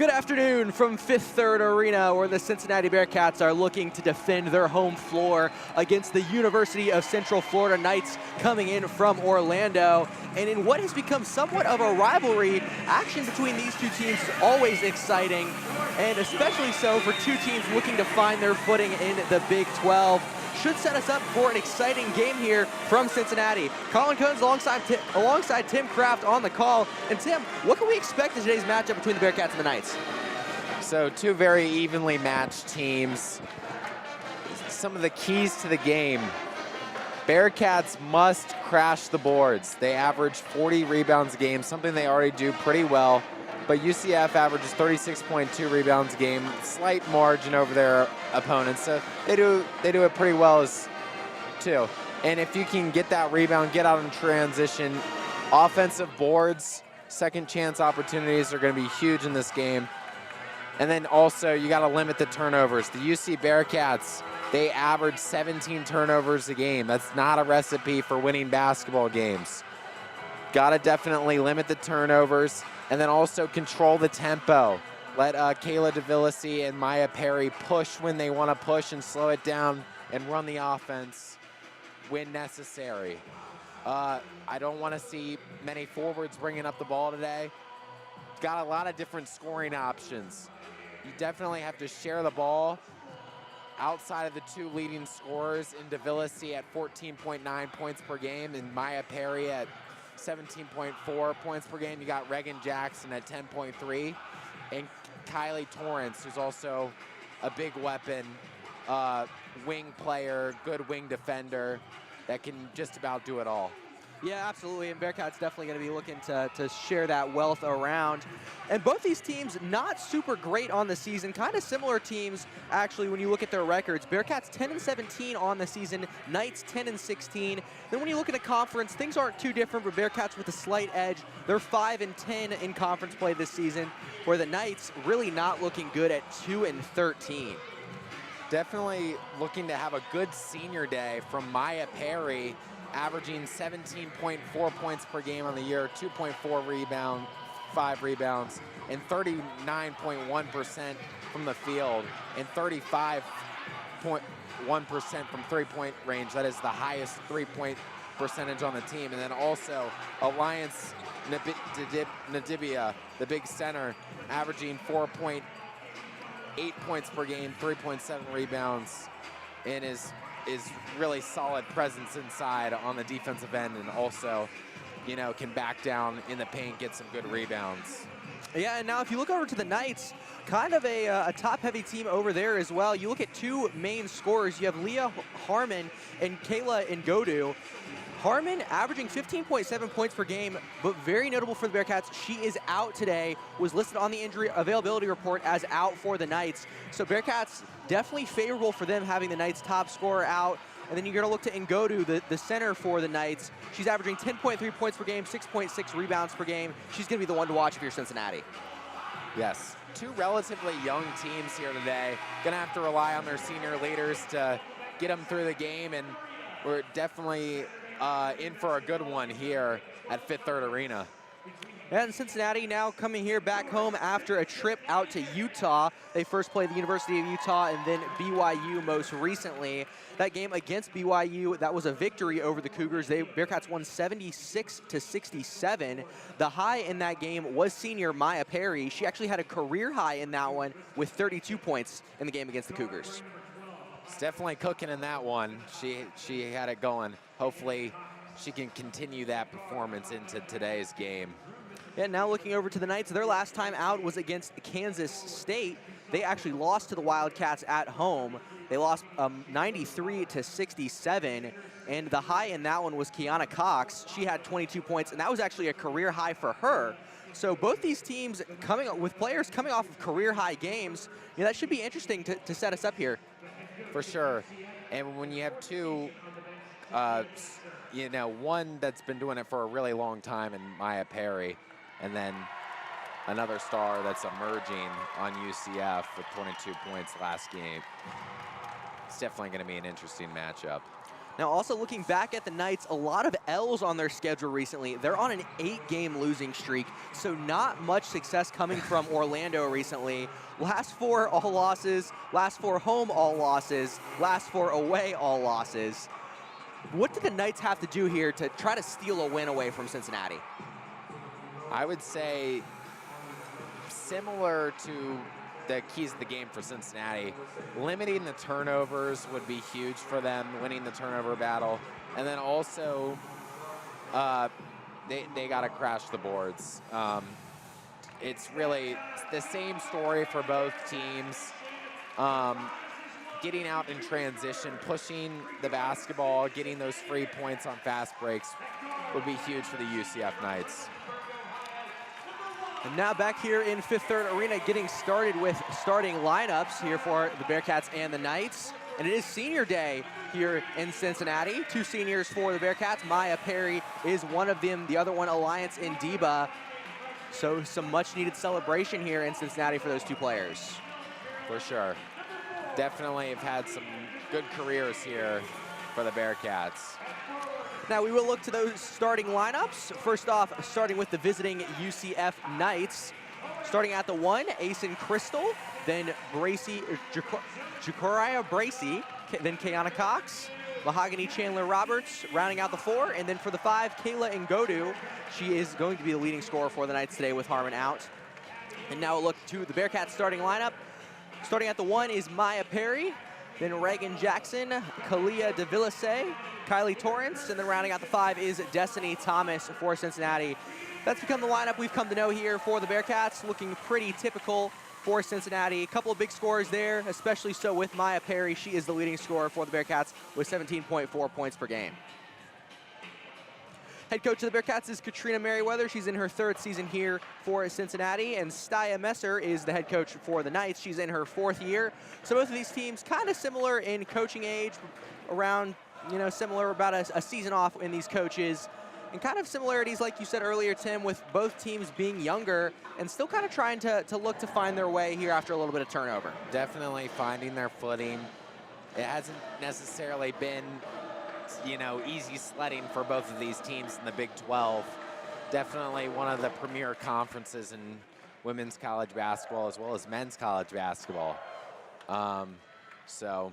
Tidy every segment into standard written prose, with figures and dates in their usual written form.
Good afternoon from Fifth Third Arena, where the Cincinnati Bearcats are looking to defend their home floor against the University of Central Florida Knights coming in from Orlando. And in what has become somewhat of a rivalry, action between these two teams is always exciting, and especially so for two teams looking to find their footing in the Big 12. Should set us up for an exciting game here from Cincinnati. Colin Kunz alongside Tim Kraft on the call. And Tim, what can we expect in today's matchup between the Bearcats and the Knights? So two very evenly matched teams. Some of the keys to the game. Bearcats must crash the boards. They average 40 rebounds a game, something they already do pretty well. But UCF averages 36.2 rebounds a game, slight margin over their opponents. So they do it pretty well too. And if you can get that rebound, get out in transition, offensive boards, second chance opportunities are going to be huge in this game. And then also you got to limit the turnovers. The UC Bearcats, they average 17 turnovers a game. That's not a recipe for winning basketball games. Got to definitely limit the turnovers. And then also control the tempo. Let Kayla DeVillisi and Maya Perry push when they want to push and slow it down and run the offense when necessary. I don't want to see many forwards bringing up the ball today. Got a lot of different scoring options. You definitely have to share the ball outside of the two leading scorers in DeVillisi at 14.9 points per game and Maya Perry at 17.4 points per game. You got Reagan Jackson at 10.3, and Kylie Torrance, who's also a big weapon, wing player, good wing defender that can just about do it all. Yeah, absolutely, and Bearcats definitely going to be looking to share that wealth around. And both these teams not super great on the season, kind of similar teams actually when you look at their records. Bearcats 10-17 on the season, Knights 10-16. Then when you look at a conference, things aren't too different, but Bearcats with a slight edge. They're 5-10 in conference play this season, where the Knights really not looking good at 2-13. Definitely looking to have a good senior day from Maya Perry, averaging 17.4 points per game on the year, 2.4 rebounds, 5 rebounds, and 39.1% from the field, and 35.1% from three-point range. That is the highest three-point percentage on the team. And then also Alliance Nadibia, the big center, averaging 4.8 points per game, 3.7 rebounds, and is really solid presence inside on the defensive end, and also, you know, can back down in the paint, get some good rebounds. Yeah, and now if you look over to the Knights, kind of a top-heavy team over there as well. You look at two main scorers. You have Leah Harmon and Kayla Ngodu. Harmon averaging 15.7 points per game, but very notable for the Bearcats. She is out today, was listed on the injury availability report as out for the Knights. So Bearcats definitely favorable for them having the Knights top scorer out. And then you're going to look to Ngodu, the center for the Knights. She's averaging 10.3 points per game, 6.6 rebounds per game. She's going to be the one to watch if you're Cincinnati. Yes, two relatively young teams here today. Going to have to rely on their senior leaders to get them through the game, and we're definitely in for a good one here at Fifth Third Arena. And Cincinnati now coming here back home after a trip out to Utah. They first played the University of Utah and then BYU most recently. That game against BYU, that was a victory over the Cougars. Bearcats won 76-67. The high in that game was senior Maya Perry. She actually had a career high in that one with 32 points in the game against the Cougars. It's definitely cooking in that one. She had it going. Hopefully she can continue that performance into today's game. Yeah, now looking over to the Knights, their last time out was against Kansas State. They actually lost to the Wildcats at home. They lost 93-67, and the high in that one was Kiana Cox. She had 22 points, and that was actually a career high for her. So both these teams with players coming off of career high games, you know, that should be interesting to set us up here. For sure. And when you have two, you know, one that's been doing it for a really long time in Maya Perry, and then another star that's emerging on UCF with 22 points last game, it's definitely going to be an interesting matchup. Now, also looking back at the Knights, a lot of L's on their schedule recently. They're on an 8-game losing streak, so not much success coming from Orlando recently. Last 4 all losses, last 4 home all losses, last 4 away all losses. What do the Knights have to do here to try to steal a win away from Cincinnati? I would say similar to the keys of the game for Cincinnati. Limiting the turnovers would be huge for them, winning the turnover battle. And then also, they got to crash the boards. It's really the same story for both teams. Getting out in transition, pushing the basketball, getting those free points on fast breaks would be huge for the UCF Knights. And now back here in Fifth Third Arena, getting started with starting lineups here for the Bearcats and the Knights. And it is senior day here in Cincinnati. 2 seniors for the Bearcats. Maya Perry is one of them, the other one Alliance Ndiba. So some much needed celebration here in Cincinnati for those 2 players. For sure. Definitely have had some good careers here for the Bearcats. Now we will look to those starting lineups. First off, starting with the visiting UCF Knights. Starting at the 1, Asen Crystal, then Jacoriah Bracey, then Kayana Cox, Mahogany Chandler Roberts, rounding out the 4, and then for the 5, Kayla Ngodu. She is going to be the leading scorer for the Knights today with Harmon out. And now we'll look to the Bearcats starting lineup. Starting at the 1 is Maya Perry, then Reagan Jackson, Kalia DeVillase, Kylie Torrance, and then rounding out the 5 is Destiny Thomas for Cincinnati. That's become the lineup we've come to know here for the Bearcats, looking pretty typical for Cincinnati. A couple of big scores there, especially so with Maya Perry. She is the leading scorer for the Bearcats with 17.4 points per game. Head coach of the Bearcats is Katrina Merriweather. She's in her 3rd season here for Cincinnati. And Staya Messer is the head coach for the Knights. She's in her 4th year. So both of these teams kind of similar in coaching age, around, similar, about a season off in these coaches. And kind of similarities, like you said earlier, Tim, with both teams being younger and still kind of trying to look to find their way here after a little bit of turnover. Definitely finding their footing. It hasn't necessarily been easy sledding for both of these teams in the Big 12. Definitely one of the premier conferences in women's college basketball as well as men's college basketball. So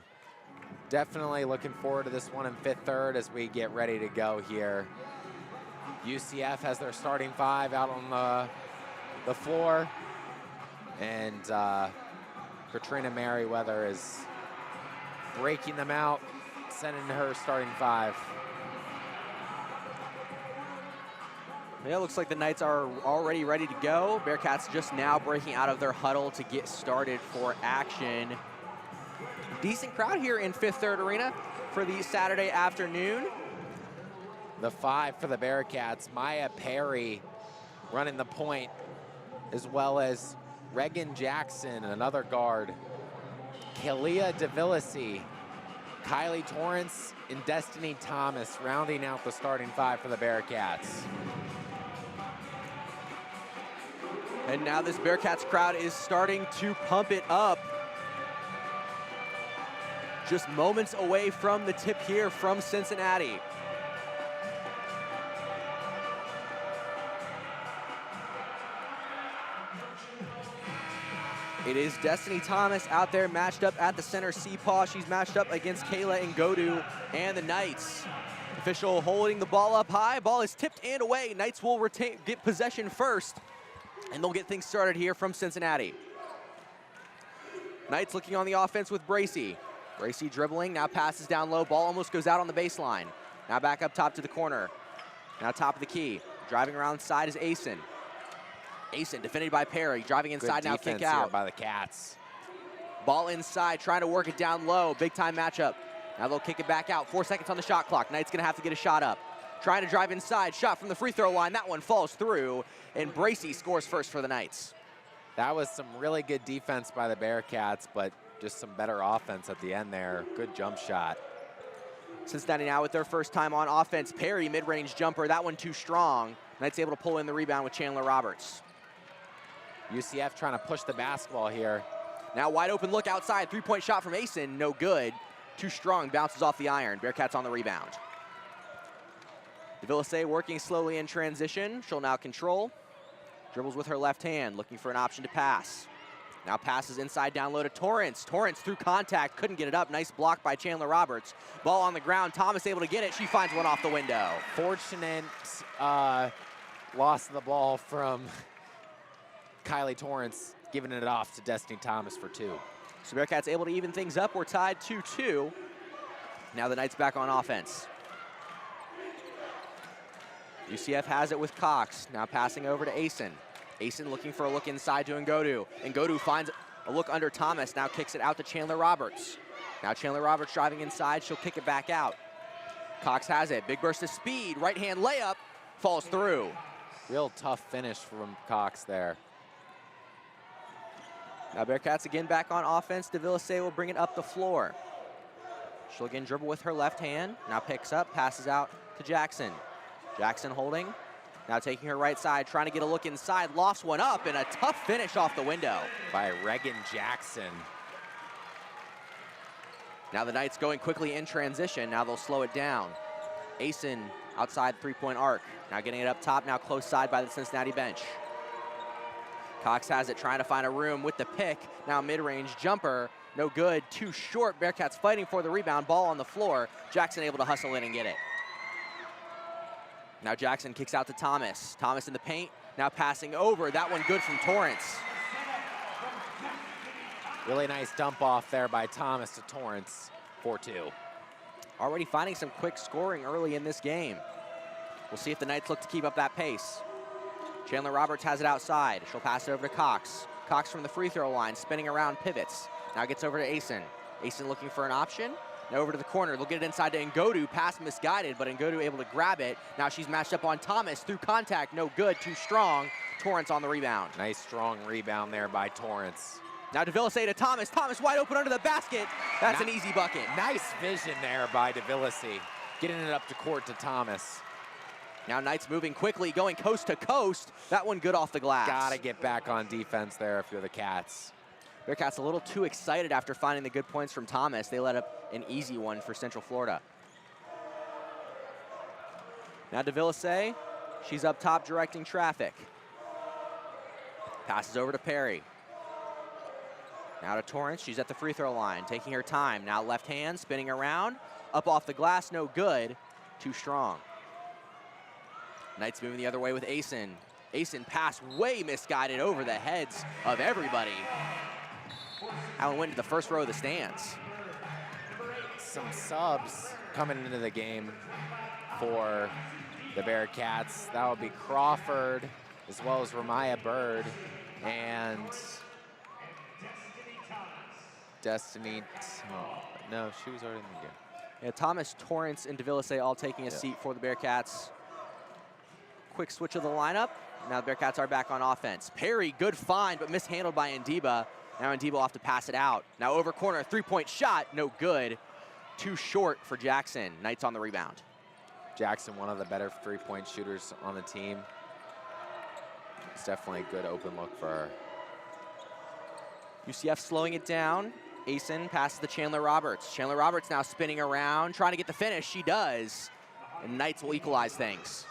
definitely looking forward to this one in Fifth Third as we get ready to go here. UCF has their starting 5 out on the floor, and Katrina Merriweather is breaking them out, sending her starting 5. Yeah, it looks like the Knights are already ready to go. Bearcats just now breaking out of their huddle to get started for action. Decent crowd here in Fifth Third Arena for the Saturday afternoon. The 5 for the Bearcats, Maya Perry running the point, as well as Reagan Jackson, another guard, Kalia DeVillase, Kylie Torrance, and Destiny Thomas rounding out the starting 5 for the Bearcats. And now this Bearcats crowd is starting to pump it up. Just moments away from the tip here from Cincinnati. It is Destiny Thomas out there matched up at the center C-paw. She's matched up against Kayla Ngodu and the Knights. Official holding the ball up high. Ball is tipped and away. Knights will get possession first, and they'll get things started here from Cincinnati. Knights looking on the offense with Bracey. Bracey dribbling, now passes down low. Ball almost goes out on the baseline. Now back up top to the corner. Now top of the key. Driving around side is Asen. Asen defended by Perry, driving inside, now kick out. Here by the Cats. Ball inside, trying to work it down low. Big time matchup. Now they'll kick it back out. 4 seconds on the shot clock. Knights gonna have to get a shot up. Trying to drive inside, shot from the free throw line. That one falls through, and Bracey scores first for the Knights. That was some really good defense by the Bearcats, but just some better offense at the end there. Good jump shot. Cincinnati now with their first time on offense. Perry, mid-range jumper, that one too strong. Knights able to pull in the rebound with Chandler Roberts. UCF trying to push the basketball here. Now wide open look outside, 3-point shot from Asen, no good. Too strong, bounces off the iron. Bearcats on the rebound. DeVilliers working slowly in transition. She'll now control. Dribbles with her left hand, looking for an option to pass. Now passes inside down low to Torrance. Torrance through contact, couldn't get it up. Nice block by Chandler Roberts. Ball on the ground, Thomas able to get it. She finds one off the window. Fortunate loss of the ball from Kylie Torrance, giving it off to Destiny Thomas for 2. So Bearcats able to even things up. We're tied 2-2. Now the Knights back on offense. UCF has it with Cox. Now passing over to Asen. Asen looking for a look inside to Ngodu. Ngodu finds a look under Thomas. Now kicks it out to Chandler Roberts. Now Chandler Roberts driving inside. She'll kick it back out. Cox has it. Big burst of speed. Right hand layup. Falls through. Real tough finish from Cox there. Now Bearcats again back on offense. DeVilliers will bring it up the floor. She'll again dribble with her left hand. Now picks up, passes out to Jackson. Jackson holding. Now taking her right side, trying to get a look inside. Lofts one up, and a tough finish off the window. By Reagan Jackson. Now the Knights going quickly in transition. Now they'll slow it down. Asen outside three-point arc. Now getting it up top, now close side by the Cincinnati bench. Cox has it, trying to find a room with the pick. Now mid-range jumper, no good, too short. Bearcats fighting for the rebound, ball on the floor. Jackson able to hustle in and get it. Now Jackson kicks out to Thomas. Thomas in the paint, now passing over. That one good from Torrance. Really nice dump off there by Thomas to Torrance, 4-2. Already finding some quick scoring early in this game. We'll see if the Knights look to keep up that pace. Chandler Roberts has it outside. She'll pass it over to Cox. Cox from the free throw line, spinning around, pivots. Now gets over to Asen. Asen looking for an option. Now over to the corner. They'll get it inside to Ngodu. Pass misguided, but Ngodu able to grab it. Now she's matched up on Thomas. Through contact, no good, too strong. Torrance on the rebound. Nice strong rebound there by Torrance. Now DeVilliers to Thomas. Thomas wide open under the basket. That's an easy bucket. Nice vision there by DeVilliers. Getting it up to court to Thomas. Now Knights moving quickly, going coast to coast. That one good off the glass. Gotta get back on defense there if you're the Cats. Bearcats a little too excited after finding the good points from Thomas. They let up an easy one for Central Florida. Now DeVilliers, she's up top directing traffic. Passes over to Perry. Now to Torrance, she's at the free throw line, taking her time. Now left hand, spinning around, up off the glass, no good, too strong. Knights moving the other way with Asen. Asen pass way misguided over the heads of everybody. Allen went to the first row of the stands. Some subs coming into the game for the Bearcats. That would be Crawford, as well as Ramaya Bird, and Destiny. Oh, no, she was already in the game. Yeah, Thomas, Torrance, and DeVilliers all taking a seat for the Bearcats. Quick switch of the lineup. Now the Bearcats are back on offense. Perry, good find, but mishandled by Ndiba. Now Ndiba will have to pass it out. Now over corner, three-point shot, no good. Too short for Jackson. Knights on the rebound. Jackson, one of the better three-point shooters on the team. It's definitely a good open look for her. UCF slowing it down. Asen passes to Chandler Roberts. Chandler Roberts now spinning around, trying to get the finish. She does. And Knights will equalize things.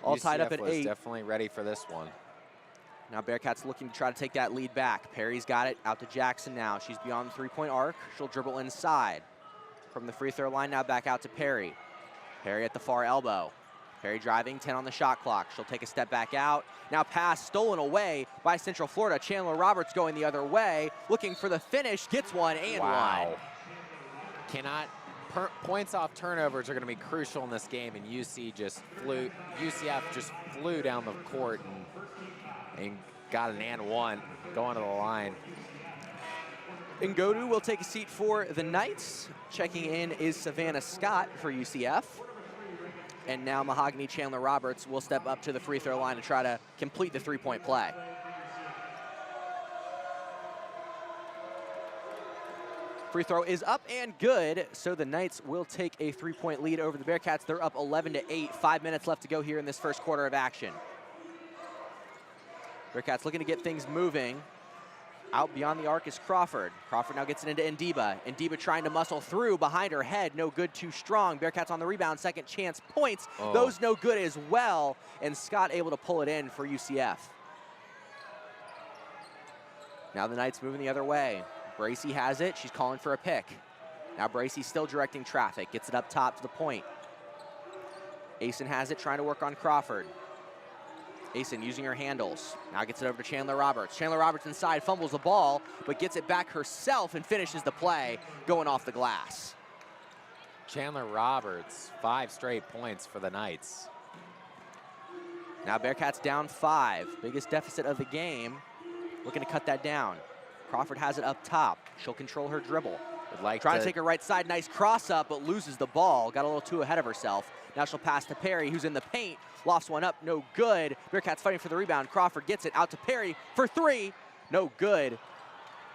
All tied up at 8. Definitely ready for this one. Now Bearcats looking to try to take that lead back. Perry's got it out to Jackson now. She's beyond the three-point arc. She'll dribble inside. From the free throw line now back out to Perry. Perry at the far elbow. Perry driving, 10 on the shot clock. She'll take a step back out. Now pass stolen away by Central Florida. Chandler Roberts going the other way. Looking for the finish, gets one and one. Cannot. Points off turnovers are going to be crucial in this game, and UCF just flew down the court and got an and one going to the line. Ngodu will take a seat for the Knights. Checking in is Savannah Scott for UCF. And now Mahogany Chandler Roberts will step up to the free throw line to try to complete the three-point play. Free throw is up and good, so the Knights will take a three-point lead over the Bearcats. They're up 11-8, 5 minutes left to go here in this first quarter of action. Bearcats looking to get things moving. Out beyond the arc is Crawford. Crawford now gets it into Ndiba. Ndiba trying to muscle through behind her head. No good, too strong. Bearcats on the rebound. Second chance points. Oh. Those no good as well. And Scott able to pull it in for UCF. Now the Knights moving the other way. Bracy has it. She's calling for a pick. Now Bracy still directing traffic. Gets it up top to the point. Asen has it, trying to work on Crawford. Asen using her handles. Now gets it over to Chandler Roberts. Chandler Roberts inside, fumbles the ball, but gets it back herself and finishes the play, going off the glass. Chandler Roberts, 5 straight points for the Knights. Now Bearcats down 5. Biggest deficit of the game. Looking to cut that down. Crawford has it up top. She'll control her dribble. Trying to take her right side, nice cross up, but loses the ball. Got a little too ahead of herself. Now she'll pass to Perry, who's in the paint. Lofts one up, no good. Bearcats fighting for the rebound. Crawford gets it out to Perry for 3. No good.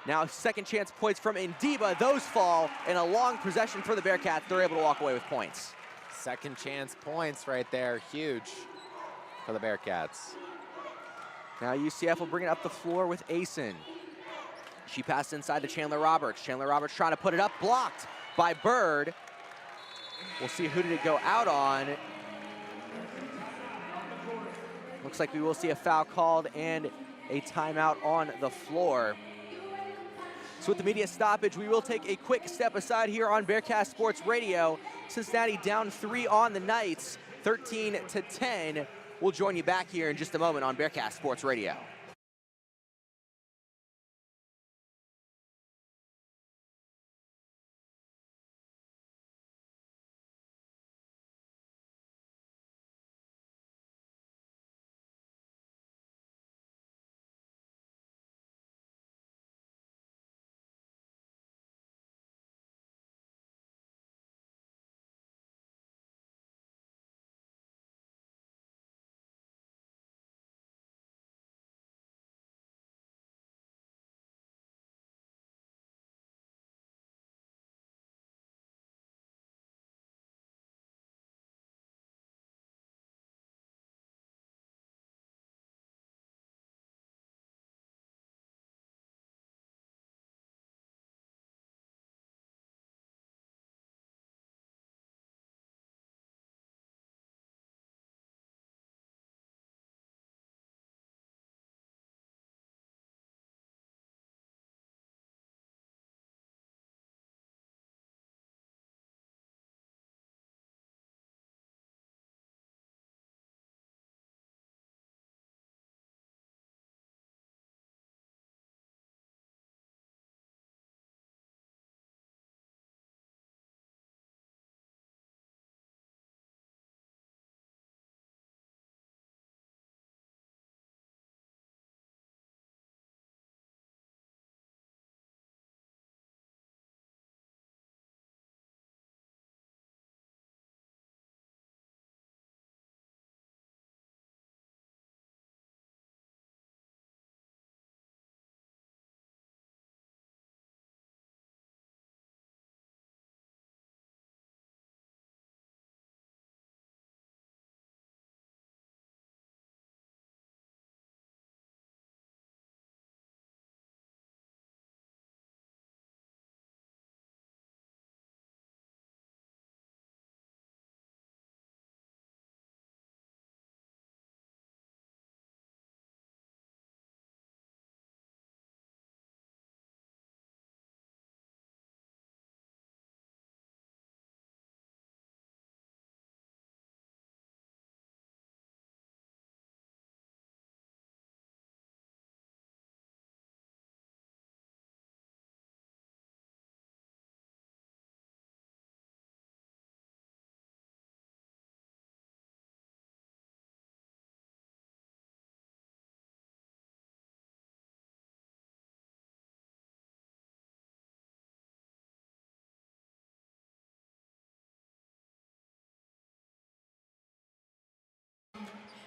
Now second chance points from Ndiba. Those fall, and a long possession for the Bearcats. They're able to walk away with points. Second chance points right there, huge for the Bearcats. Now UCF will bring it up the floor with Asen. She passed inside to Chandler Roberts. Chandler Roberts trying to put it up, blocked by Bird. We'll see who did it go out on. Looks like we will see a foul called and a timeout on the floor. So with the media stoppage, we will take a quick step aside here on Bearcat Sports Radio. Cincinnati down 3 on the Knights, 13-10. We'll join you back here in just a moment on Bearcat Sports Radio.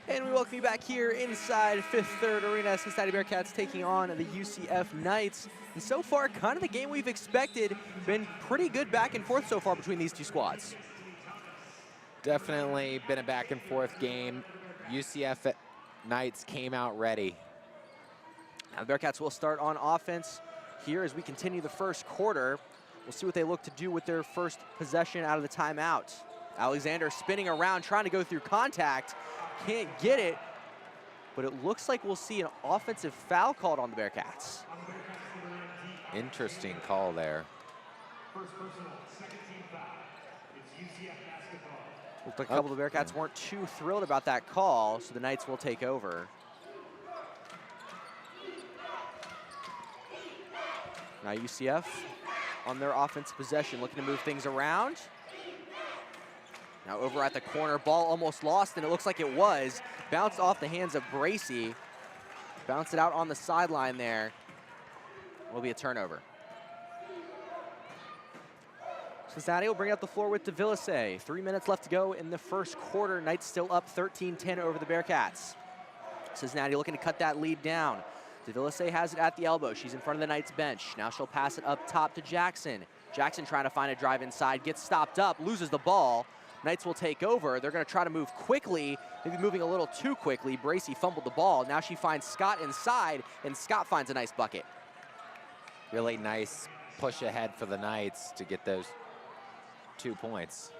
And we welcome you back here inside Fifth Third Arena. Cincinnati Bearcats taking on the UCF Knights. And so far, kind of the game we've expected. Been pretty good back and forth so far between these two squads. Definitely been a back and forth game. UCF Knights came out ready. Now the Bearcats will start on offense here as we continue the first quarter. We'll see what they look to do with their first possession out of the timeout. Alexander spinning around, trying to go through contact. Can't get it, but it looks like we'll see an offensive foul called on the Bearcats. Interesting call there. First personal, second team foul. It's UCF basketball. Looked like a couple of the Bearcats weren't too thrilled about that call, so the Knights will take over. Now UCF on their offensive possession, looking to move things around. Now over at the corner, ball almost lost, and it looks like it was. Bounced off the hands of Bracey. Bounced it out on the sideline there. Will be a turnover. Cincinnati will bring up the floor with DeVilliers. 3 minutes left to go in the first quarter. Knights still up 13-10 over the Bearcats. Cincinnati looking to cut that lead down. DeVilliers has it at the elbow. She's in front of the Knights bench. Now she'll pass it up top to Jackson. Jackson trying to find a drive inside, gets stopped up, loses the ball. Knights will take over. They're going to try to move quickly, maybe moving a little too quickly. Bracey fumbled the ball. Now she finds Scott inside, and Scott finds a nice bucket. Really nice push ahead for the Knights to get those 2 points.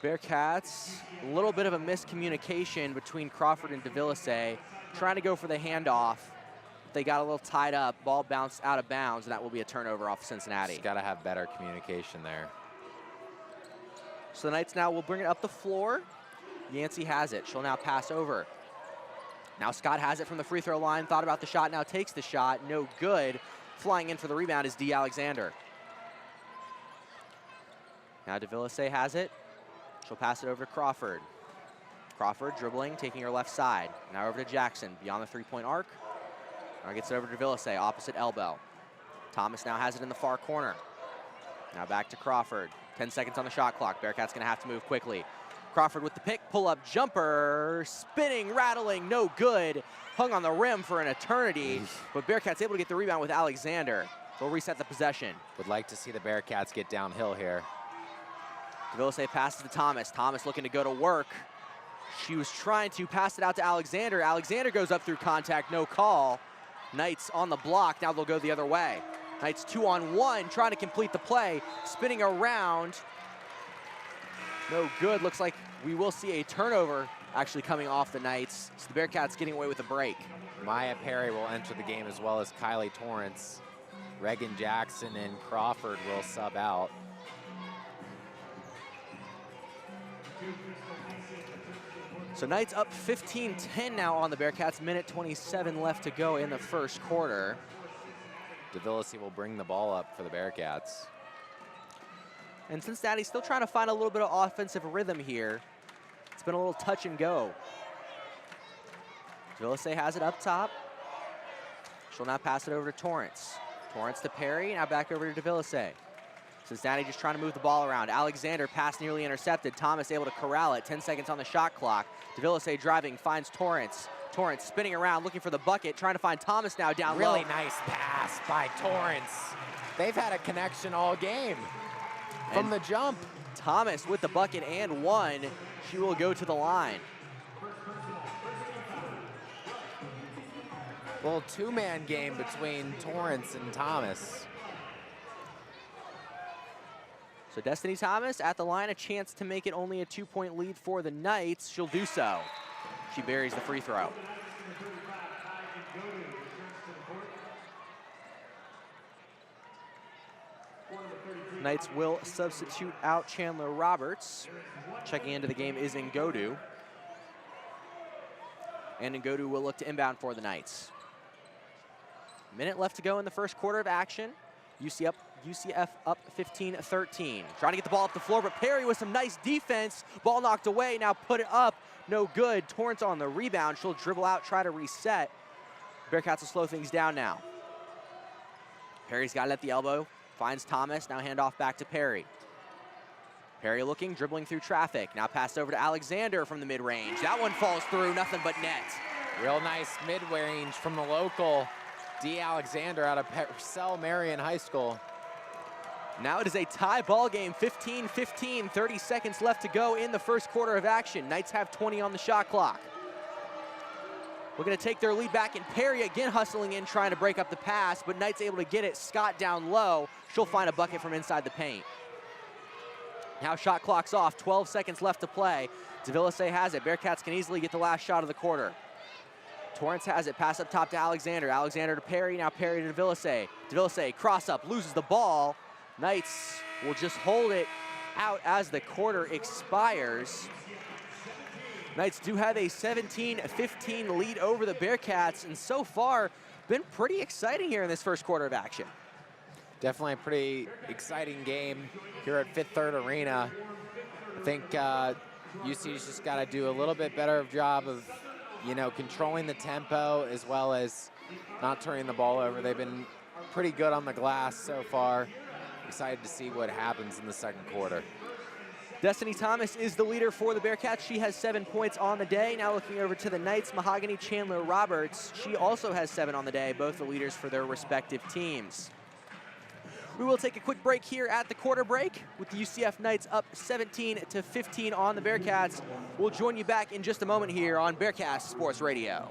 Bearcats, a little bit of a miscommunication between Crawford and DeVilliers, trying to go for the handoff. They got a little tied up, ball bounced out of bounds, and that will be a turnover off Cincinnati. Just got to have better communication there. So the Knights now will bring it up the floor. Yancey has it. She'll now pass over. Now Scott has it from the free throw line, thought about the shot, now takes the shot, no good. Flying in for the rebound is D. Alexander. Now DeVilliers has it. She'll pass it over to Crawford. Crawford dribbling, taking her left side. Now over to Jackson, beyond the three-point arc. Now gets it over to DeVilliers, opposite elbow. Thomas now has it in the far corner. Now back to Crawford. 10 seconds on the shot clock. Bearcats gonna have to move quickly. Crawford with the pick, pull-up jumper, spinning, rattling, no good. Hung on the rim for an eternity, but Bearcats able to get the rebound with Alexander. They'll reset the possession. Would like to see the Bearcats get downhill here. DeVilliers passes to Thomas. Thomas looking to go to work. She was trying to pass it out to Alexander. Alexander goes up through contact, no call. Knights on the block, now they'll go the other way. Knights 2-on-1, trying to complete the play, spinning around. No good, looks like we will see a turnover actually coming off the Knights. So the Bearcats getting away with a break. Maya Perry will enter the game as well as Kylie Torrance. Reagan Jackson and Crawford will sub out. So Knights up 15-10 now on the Bearcats. Minute 27 left to go in the first quarter. DeVilliers will bring the ball up for the Bearcats. And Cincinnati still trying to find a little bit of offensive rhythm here. It's been a little touch and go. DeVilliers has it up top. She'll now pass it over to Torrance. Torrance to Perry, now back over to DeVilliers. Cincinnati just trying to move the ball around. Alexander pass nearly intercepted. Thomas able to corral it. 10 seconds on the shot clock. DeVilliers driving, finds Torrance. Torrance spinning around, looking for the bucket, trying to find Thomas now down low. Really nice pass by Torrance. They've had a connection all game from the jump. Thomas with the bucket and one. She will go to the line. Little two-man game between Torrance and Thomas. So Destiny Thomas at the line, a chance to make it only a 2-point lead for the Knights. She'll do so. She buries the free throw. Knights will substitute out Chandler Roberts. Checking into the game is Ngodu. And Ngodu will look to inbound for the Knights. Minute left to go in the first quarter of action. UCF up 15-13. Trying to get the ball up the floor, but Perry with some nice defense. Ball knocked away, now put it up. No good. Torrance on the rebound. She'll dribble out, try to reset. Bearcats will slow things down now. Perry's got it at the elbow. Finds Thomas, now handoff back to Perry. Perry looking, dribbling through traffic. Now passed over to Alexander from the mid-range. That one falls through, nothing but net. Real nice mid-range from the local D. Alexander out of Purcell Marion High School. Now it is a tie ball game, 15-15, 30 seconds left to go in the first quarter of action. Knights have 20 on the shot clock. Looking to take their lead back, and Perry again hustling in, trying to break up the pass, but Knight's able to get it. Scott down low. She'll find a bucket from inside the paint. Now shot clock's off, 12 seconds left to play. DeVilliers has it. Bearcats can easily get the last shot of the quarter. Torrance has it, pass up top to Alexander. Alexander to Perry, now Perry to DeVilliers. DeVilliers cross up, loses the ball. Knights will just hold it out as the quarter expires. Knights do have a 17-15 lead over the Bearcats, and so far been pretty exciting here in this first quarter of action. Definitely a pretty exciting game here at Fifth Third Arena. I think UC's just got to do a little bit better job of, controlling the tempo as well as not turning the ball over. They've been pretty good on the glass so far. Excited to see what happens in the second quarter. Destiny Thomas is the leader for the Bearcats. She has 7 points on the day. Now looking over to the Knights, Mahogany Chandler Roberts. She also has 7 on the day, both the leaders for their respective teams. We will take a quick break here at the quarter break with the UCF Knights up 17-15 on the Bearcats. We'll join you back in just a moment here on Bearcats Sports Radio.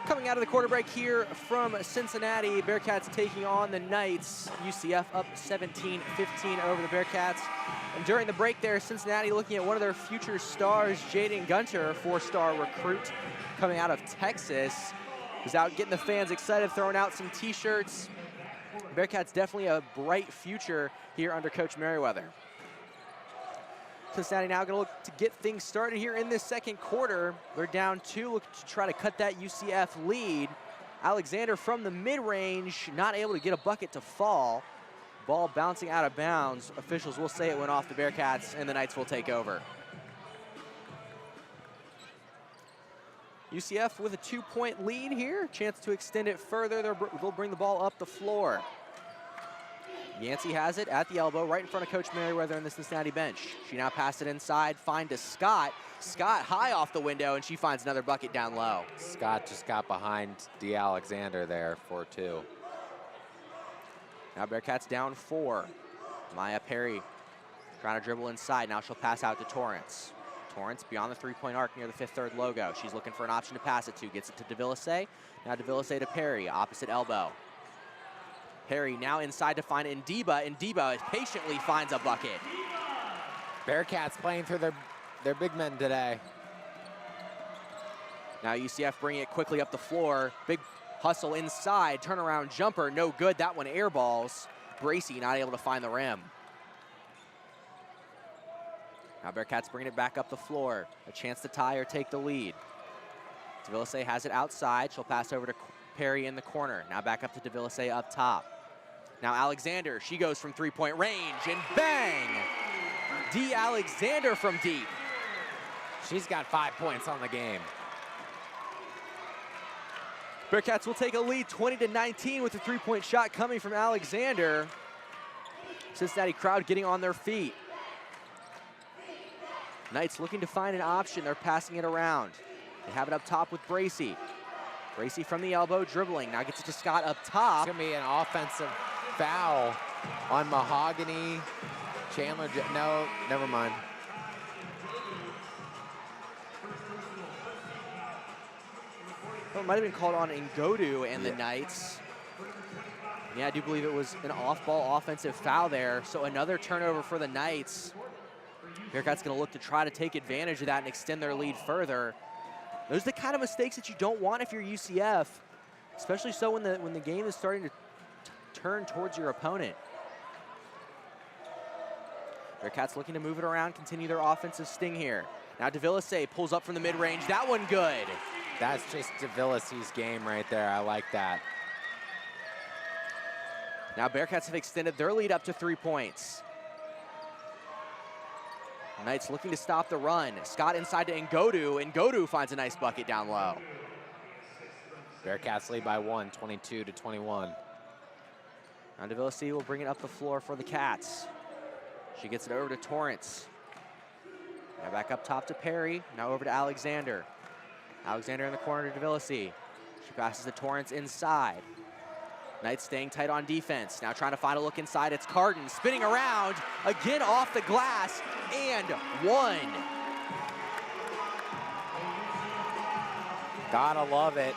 Coming out of the quarter break here from Cincinnati, Bearcats taking on the Knights. UCF up 17-15 over the Bearcats. And during the break there, Cincinnati looking at one of their future stars, Jaden Gunter, a 4-star recruit coming out of Texas. Was out getting the fans excited, throwing out some t-shirts. Bearcats definitely a bright future here under Coach Merriweather. Cincinnati now going to look to get things started here in this second quarter. They're down 2, looking to try to cut that UCF lead. Alexander from the mid-range, not able to get a bucket to fall. Ball bouncing out of bounds. Officials will say it went off the Bearcats, and the Knights will take over. UCF with a 2-point lead here. Chance to extend it further. They'll bring the ball up the floor. Yancey has it at the elbow, right in front of Coach Merriweather in the Cincinnati bench. She now passed it inside, find to Scott. Scott high off the window, and she finds another bucket down low. Scott just got behind D. Alexander there for 2. Now Bearcats down 4. Maya Perry trying to dribble inside. Now she'll pass out to Torrance. Torrance beyond the 3-point arc near the Fifth Third logo. She's looking for an option to pass it to. Gets it to DeVilliers. Now DeVilliers to Perry, opposite elbow. Perry now inside to find Ndiba. Ndiba patiently finds a bucket. Bearcats playing through their big men today. Now UCF bringing it quickly up the floor. Big hustle inside, turnaround jumper, no good. That one air balls. Bracy not able to find the rim. Now Bearcats bringing it back up the floor. A chance to tie or take the lead. DeVilliers has it outside. She'll pass over to Perry in the corner. Now back up to DeVilliers up top. Now Alexander, she goes from three-point range and bang! D. Alexander from deep. She's got 5 points on the game. Bearcats will take a lead 20-19 with a three-point shot coming from Alexander. Cincinnati crowd getting on their feet. Knights looking to find an option. They're passing it around. They have it up top with Bracy. Bracy from the elbow, dribbling. Now gets it to Scott up top. It's gonna be an offensive foul on Mahogany. Chandler, no, never mind. Well, it might have been called on Ngodu and the Knights. Yeah, I do believe it was an off-ball offensive foul there. So another turnover for the Knights. Bearcats gonna look to try to take advantage of that and extend their lead further. Those are the kind of mistakes that you don't want if you're UCF, especially so when the game is starting to turn towards your opponent. Bearcats looking to move it around, continue their offensive sting here. Now DeVilliers pulls up from the mid-range. That one good. That's just DeVilliers' game right there. I like that. Now Bearcats have extended their lead up to 3 points. Knights looking to stop the run. Scott inside to Ngodu. Ngodu finds a nice bucket down low. Bearcats lead by 1, 22-21. Now DeVilliers will bring it up the floor for the Cats. She gets it over to Torrance. Now back up top to Perry. Now over to Alexander. Alexander in the corner to DeVilliers. She passes to Torrance inside. Knights staying tight on defense. Now trying to find a look inside. It's Carden spinning around. Again off the glass. And one. Gotta love it.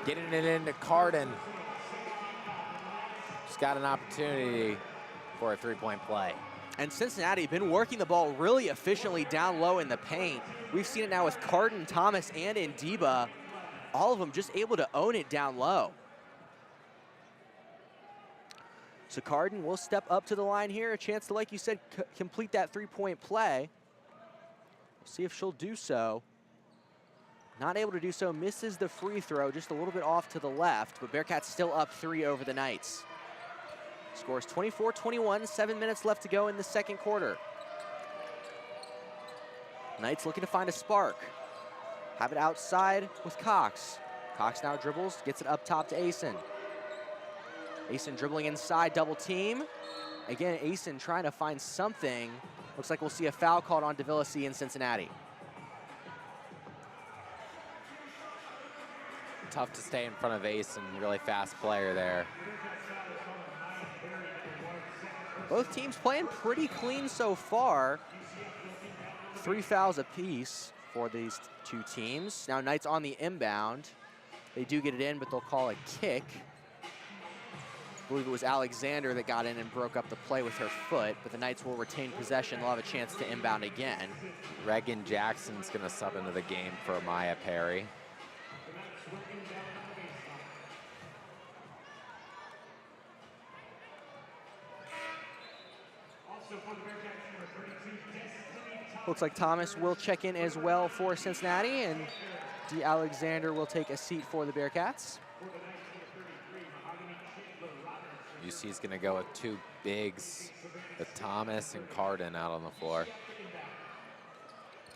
Getting it into Carden. She's got an opportunity for a three-point play. And Cincinnati been working the ball really efficiently down low in the paint. We've seen it now with Carden, Thomas, and Indiba. All of them just able to own it down low. So Carden will step up to the line here. A chance to, like you said, complete that three-point play. We'll see if she'll do so. Not able to do so, misses the free throw, just a little bit off to the left, but Bearcats still up 3 over the Knights. Scores 24-21, 7 minutes left to go in the second quarter. Knights looking to find a spark. Have it outside with Cox. Cox now dribbles, gets it up top to Asen. Asen dribbling inside, double team. Again, Asen trying to find something. Looks like we'll see a foul called on DeVilliers in Cincinnati. Tough to stay in front of Asen, really fast player there. Both teams playing pretty clean so far. 3 fouls apiece for these two teams. Now Knights on the inbound. They do get it in, but they'll call a kick. I believe it was Alexander that got in and broke up the play with her foot, but the Knights will retain possession. They'll have a chance to inbound again. Reagan Jackson's gonna sub into the game for Maya Perry. Looks like Thomas will check in as well for Cincinnati, and D. Alexander will take a seat for the Bearcats. UC's gonna go with 2 bigs, with Thomas and Carden out on the floor.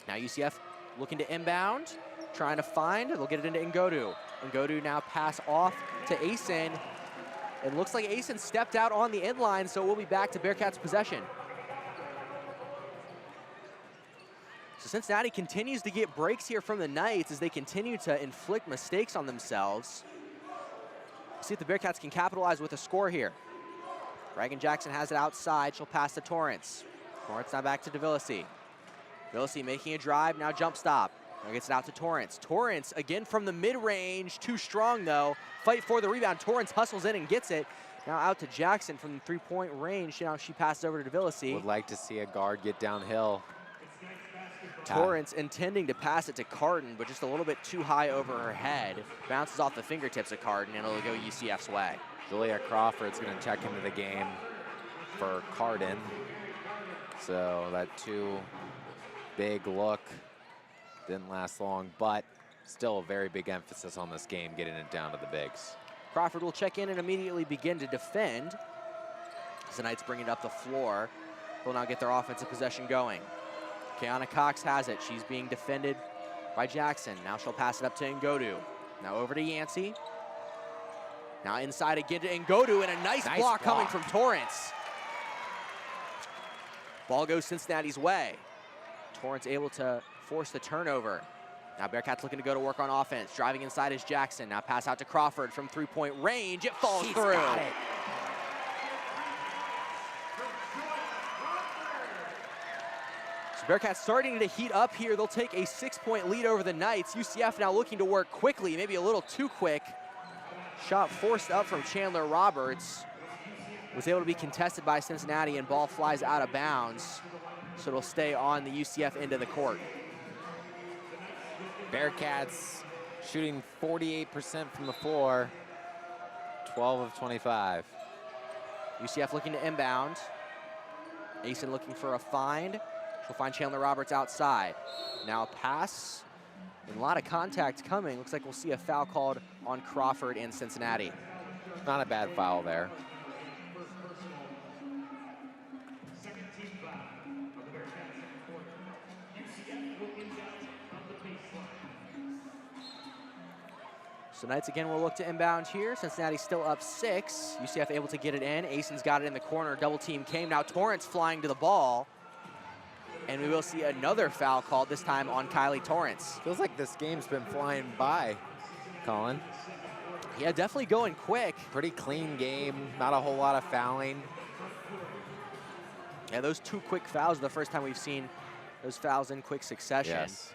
Now UCF looking to inbound, trying to find, they'll get it into Ngodu. Ngodu now pass off to Asen. It looks like Asen stepped out on the end line, so we'll be back to Bearcats possession. So Cincinnati continues to get breaks here from the Knights as they continue to inflict mistakes on themselves. See if the Bearcats can capitalize with a score here. Reagan Jackson has it outside. She'll pass to Torrance. Torrance now back to DeVilliers. DeVilliers making a drive, now jump stop. Now gets it out to Torrance. Torrance again from the mid-range, too strong though. Fight for the rebound. Torrance hustles in and gets it. Now out to Jackson from the three-point range. Now she passes over to Devilisi. Would like to see a guard get downhill. Torrance intending to pass it to Carton, but just a little bit too high over her head. Bounces off the fingertips of Carton, and it'll go UCF's way. Julia Crawford's going to check into the game for Carton. So that too big look didn't last long, but still a very big emphasis on this game, getting it down to the bigs. Crawford will check in and immediately begin to defend. As the Knights bring it up the floor. Will now get their offensive possession going. Kiana Cox has it. She's being defended by Jackson. Now she'll pass it up to Ngodu. Now over to Yancey. Now inside again to Ngodu, and a nice block coming from Torrance. Ball goes Cincinnati's way. Torrance able to force the turnover. Now Bearcats looking to go to work on offense. Driving inside is Jackson. Now pass out to Crawford from three-point range. It falls through. Got it. So Bearcats starting to heat up here. They'll take a 6-point lead over the Knights. UCF now looking to work quickly, maybe a little too quick. Shot forced up from Chandler Roberts. Was able to be contested by Cincinnati, and ball flies out of bounds. So it'll stay on the UCF end of the court. Bearcats shooting 48% from the floor, 12 of 25. UCF looking to inbound. Asen looking for a find. She'll find Chandler Roberts outside. Now a pass, and a lot of contact coming. Looks like we'll see a foul called on Crawford in Cincinnati. Not a bad foul there. Second team foul of the Bearcats in the quarter. UCF will inbound on the baseline. So Knights again will look to inbound here. Cincinnati still up 6. UCF able to get it in. Asen's got it in the corner. Double team came. Now Torrance flying to the ball. And we will see another foul called, this time on Kylie Torrance. Feels like this game's been flying by, Colin. Yeah, definitely going quick. Pretty clean game, not a whole lot of fouling. Yeah, those 2 quick fouls are the first time we've seen those fouls in quick succession. Yes.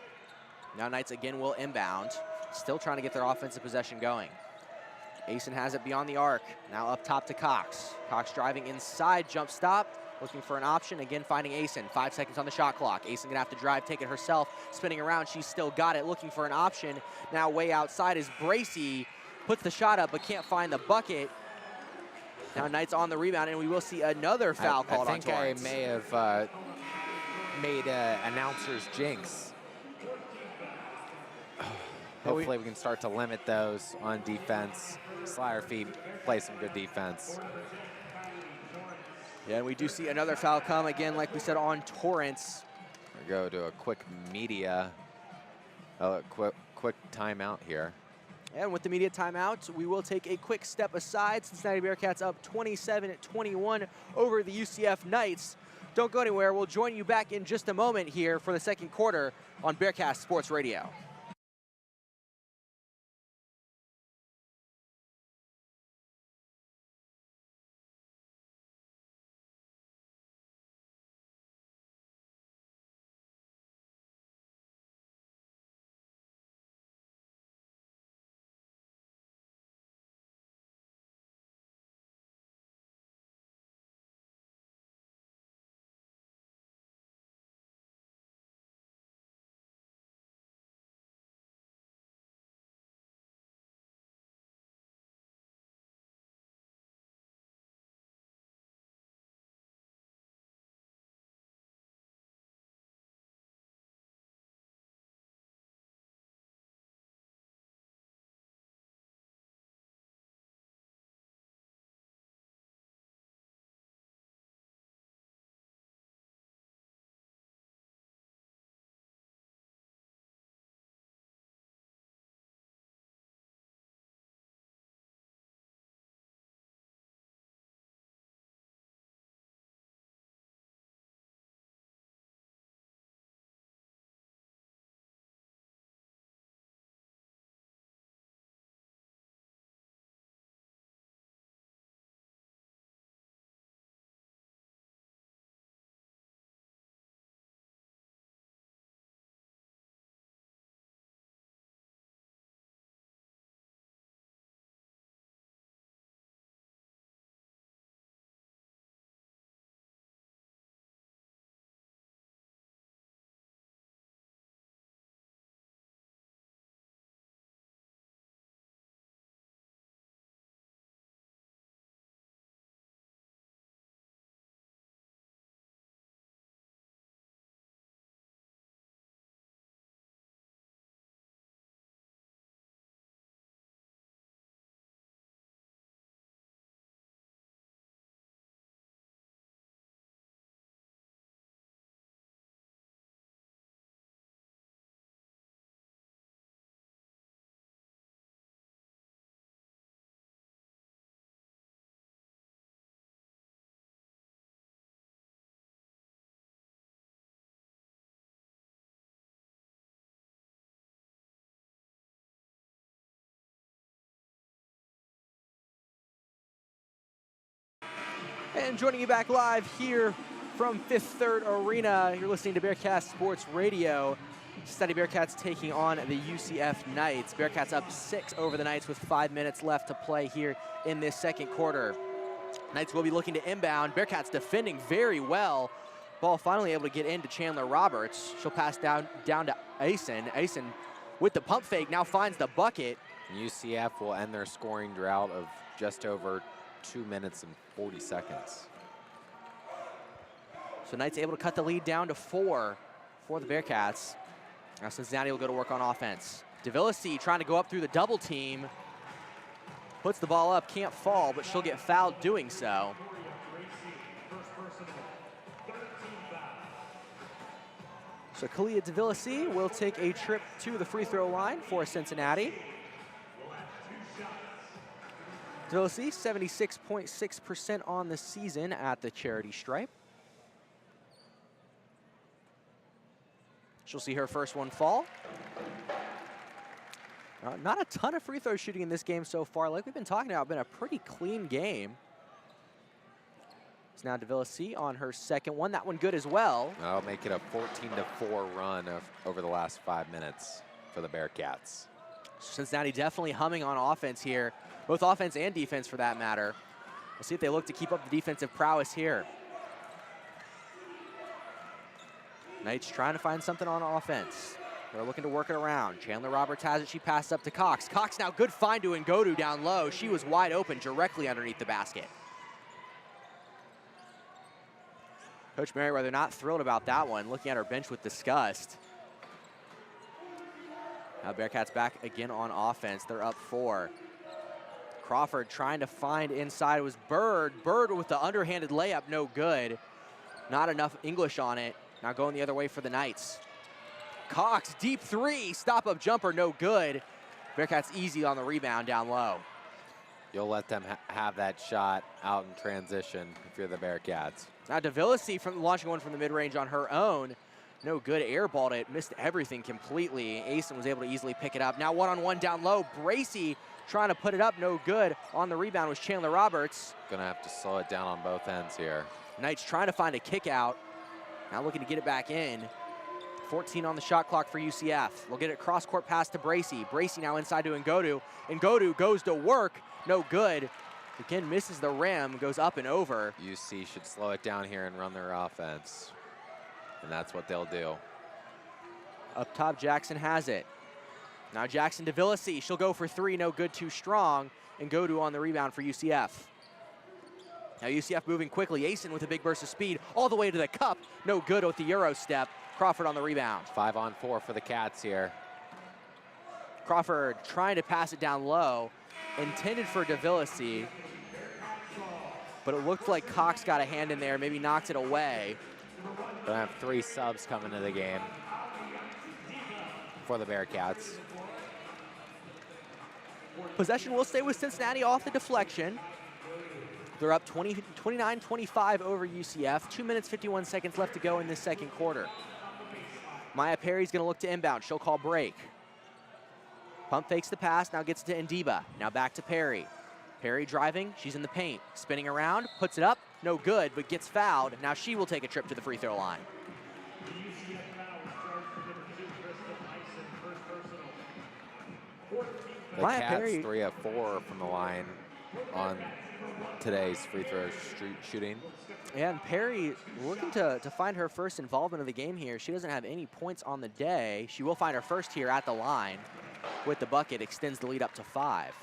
Now Knights again will inbound. Still trying to get their offensive possession going. Asen has it beyond the arc. Now up top to Cox. Cox driving inside, jump stop. Looking for an option, again finding Asen. 5 seconds on the shot clock. Asen gonna have to drive, take it herself. Spinning around, she's still got it. Looking for an option. Now way outside is Bracey. Puts the shot up, but can't find the bucket. Now Knights on the rebound, and we will see another foul called on Torrance. I think I may have made announcer's jinx. Hopefully we can start to limit those on defense. Slayer feet play some good defense. Yeah, and we do see another foul come, again, like we said, on Torrance. We go to a quick quick timeout here. And with the media timeout, we will take a quick step aside. Cincinnati Bearcats up 27-21 over the UCF Knights. Don't go anywhere. We'll join you back in just a moment here for the second quarter on Bearcats Sports Radio. And joining you back live here from Fifth Third Arena, you're listening to Bearcats Sports Radio. Cincinnati Bearcats taking on the UCF Knights. Bearcats up 6 over the Knights with 5 minutes left to play here in this second quarter. Knights will be looking to inbound. Bearcats defending very well. Ball finally able to get into Chandler Roberts. She'll pass down to Asen. Asen with the pump fake now finds the bucket. UCF will end their scoring drought of just over 2 minutes and 40 seconds. So Knights able to cut the lead down to 4 for the Bearcats. Now Cincinnati will go to work on offense. DeVillasi trying to go up through the double team. Puts the ball up, can't fall, but she'll get fouled doing so. So Kalia DeVillasi will take a trip to the free throw line for Cincinnati. DeVillasi, 76.6% on the season at the charity stripe. She'll see her first one fall. Not a ton of free throw shooting in this game so far. Like we've been talking about, been a pretty clean game. It's now DeVillasi on her second one. That one good as well. That'll make it a 14-4 run over the last 5 minutes for the Bearcats. Cincinnati definitely humming on offense here, both offense and defense for that matter. We'll see if they look to keep up the defensive prowess here. Knights trying to find something on offense. They're looking to work it around. Chandler Roberts has it. She passes up to Cox. Cox now good find to Ngodu down low. She was wide open directly underneath the basket. Coach Merriweather not thrilled about that one, looking at her bench with disgust. Now Bearcats back again on offense. They're up 4. Crawford trying to find inside. It was Bird. Bird with the underhanded layup, no good. Not enough English on it. Now going the other way for the Knights. Cox, deep 3, stop-up jumper, no good. Bearcats easy on the rebound down low. You'll let them have that shot out in transition if you're the Bearcats. Now DeVillasi from launching one from the mid-range on her own. No good, airballed it, missed everything completely. Asen was able to easily pick it up. Now one-on-one down low. Bracey trying to put it up, no good. On the rebound was Chandler Roberts. Gonna have to slow it down on both ends here. Knights trying to find a kick out. Now looking to get it back in. 14 on the shot clock for UCF. We'll get it cross-court pass to Bracey. Bracey now inside to Ngodu. Ngodu goes to work, no good. Again, misses the rim, goes up and over. UC should slow it down here and run their offense. And that's what they'll do. Up top, Jackson has it. Now Jackson DeVillasi, she'll go for 3, no good, too strong. Ngodu on the rebound for UCF. Now UCF moving quickly. Asen with a big burst of speed all the way to the cup. No good with the Euro step. Crawford on the rebound. 5-on-4 for the Cats here. Crawford trying to pass it down low. Intended for DeVillasi. But it looked like Cox got a hand in there, maybe knocked it away. Gonna have 3 subs coming to the game for the Bearcats. Possession will stay with Cincinnati off the deflection. They're up 29-25 over UCF. 2 minutes, 51 seconds left to go in this second quarter. Maya Perry's gonna look to inbound. She'll call break. Pump fakes the pass, now gets to Ndiba. Now back to Perry. Perry driving, she's in the paint. Spinning around, puts it up, no good, but gets fouled. Now she will take a trip to the free throw line. The Maya Cats Perry 3 of 4 from the line on today's free throw shooting. And Perry looking to find her first involvement of the game here. She doesn't have any points on the day. She will find her first here at the line with the bucket, extends the lead up to 5.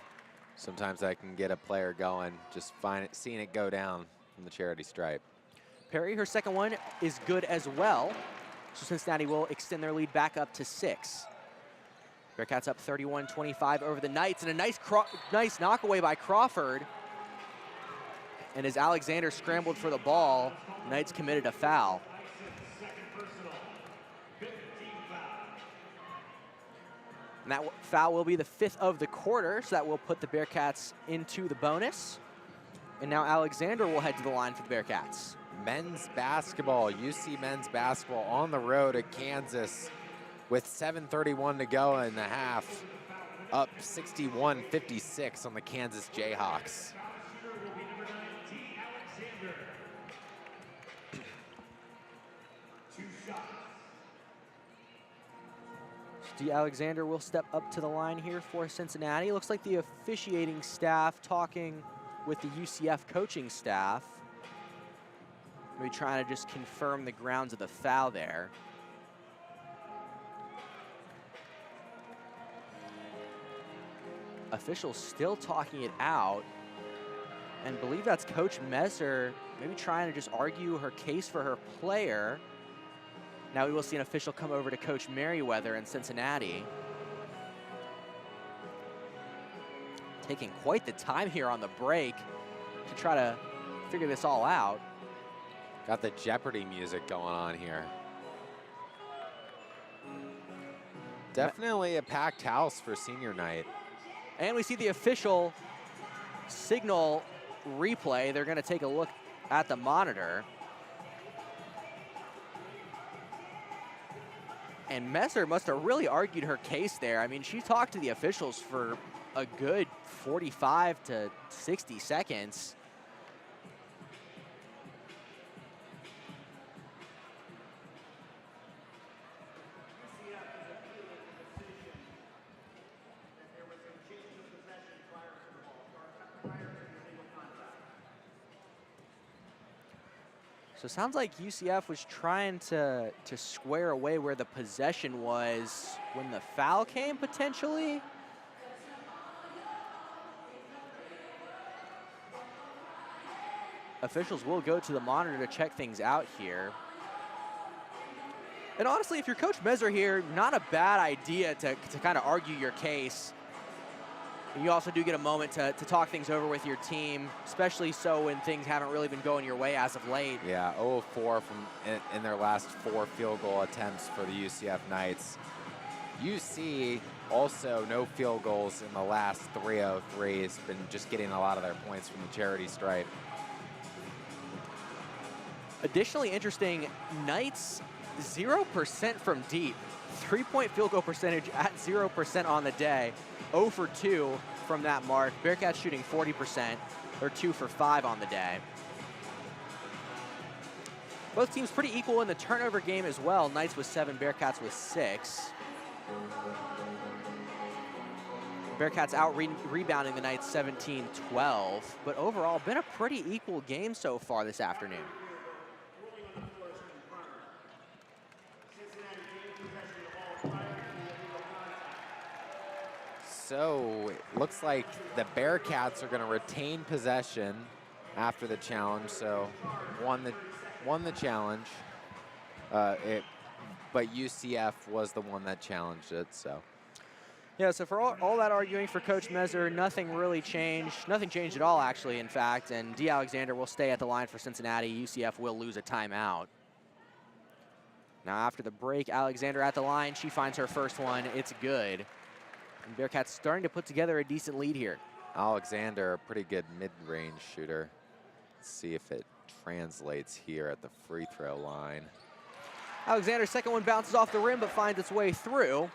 Sometimes that can get a player going, just seeing it go down from the charity stripe. Perry, her second one is good as well. So Cincinnati will extend their lead back up to 6. Bearcats up 31-25 over the Knights, and a nice knockaway by Crawford. And as Alexander scrambled for the ball, Knights committed a foul. And that foul will be the 5th of the quarter, so that will put the Bearcats into the bonus. And now Alexander will head to the line for the Bearcats. Men's basketball, UC men's basketball on the road at Kansas with 7:31 to go in the half. Up 61-56 on the Kansas Jayhawks. D. Alexander will step up to the line here for Cincinnati. Looks like the officiating staff talking with the UCF coaching staff. Maybe trying to just confirm the grounds of the foul there. Officials still talking it out. And believe that's Coach Messer maybe trying to just argue her case for her player. Now we will see an official come over to Coach Merriweather in Cincinnati. Taking quite the time here on the break to try to figure this all out. Got the Jeopardy music going on here. Definitely a packed house for senior night. And we see the official signal replay. They're going to take a look at the monitor. And Messer must have really argued her case there. I mean, she talked to the officials for a good 45 to 60 seconds. So it sounds like UCF was trying to square away where the possession was when the foul came, potentially. Officials will go to the monitor to check things out here. And honestly, if you're Coach Messer here, not a bad idea to kind of argue your case. You also do get a moment to talk things over with your team, especially so when things haven't really been going your way as of late. Yeah, 0 of 4 in their last 4 field goal attempts for the UCF Knights. UC also no field goals in the last 3 of 3. Has been just getting a lot of their points from the charity stripe. Additionally interesting, Knights 0% from deep. 3-point field goal percentage at 0% on the day. 0 for 2 from that mark. Bearcats shooting 40%, or 2 for 5 on the day. Both teams pretty equal in the turnover game as well. Knights with 7, Bearcats with 6. Bearcats out rebounding the Knights 17-12, but overall been a pretty equal game so far this afternoon. So it looks like the Bearcats are going to retain possession after the challenge. So won the challenge, but UCF was the one that challenged it. So yeah, so for all that arguing for Coach Messer, nothing really changed. Nothing changed at all, actually, in fact. And D. Alexander will stay at the line for Cincinnati. UCF will lose a timeout. Now after the break, Alexander at the line. She finds her first one. It's good. And Bearcats starting to put together a decent lead here. Alexander, a pretty good mid-range shooter. Let's see if it translates here at the free throw line. Alexander's second one bounces off the rim but finds its way through.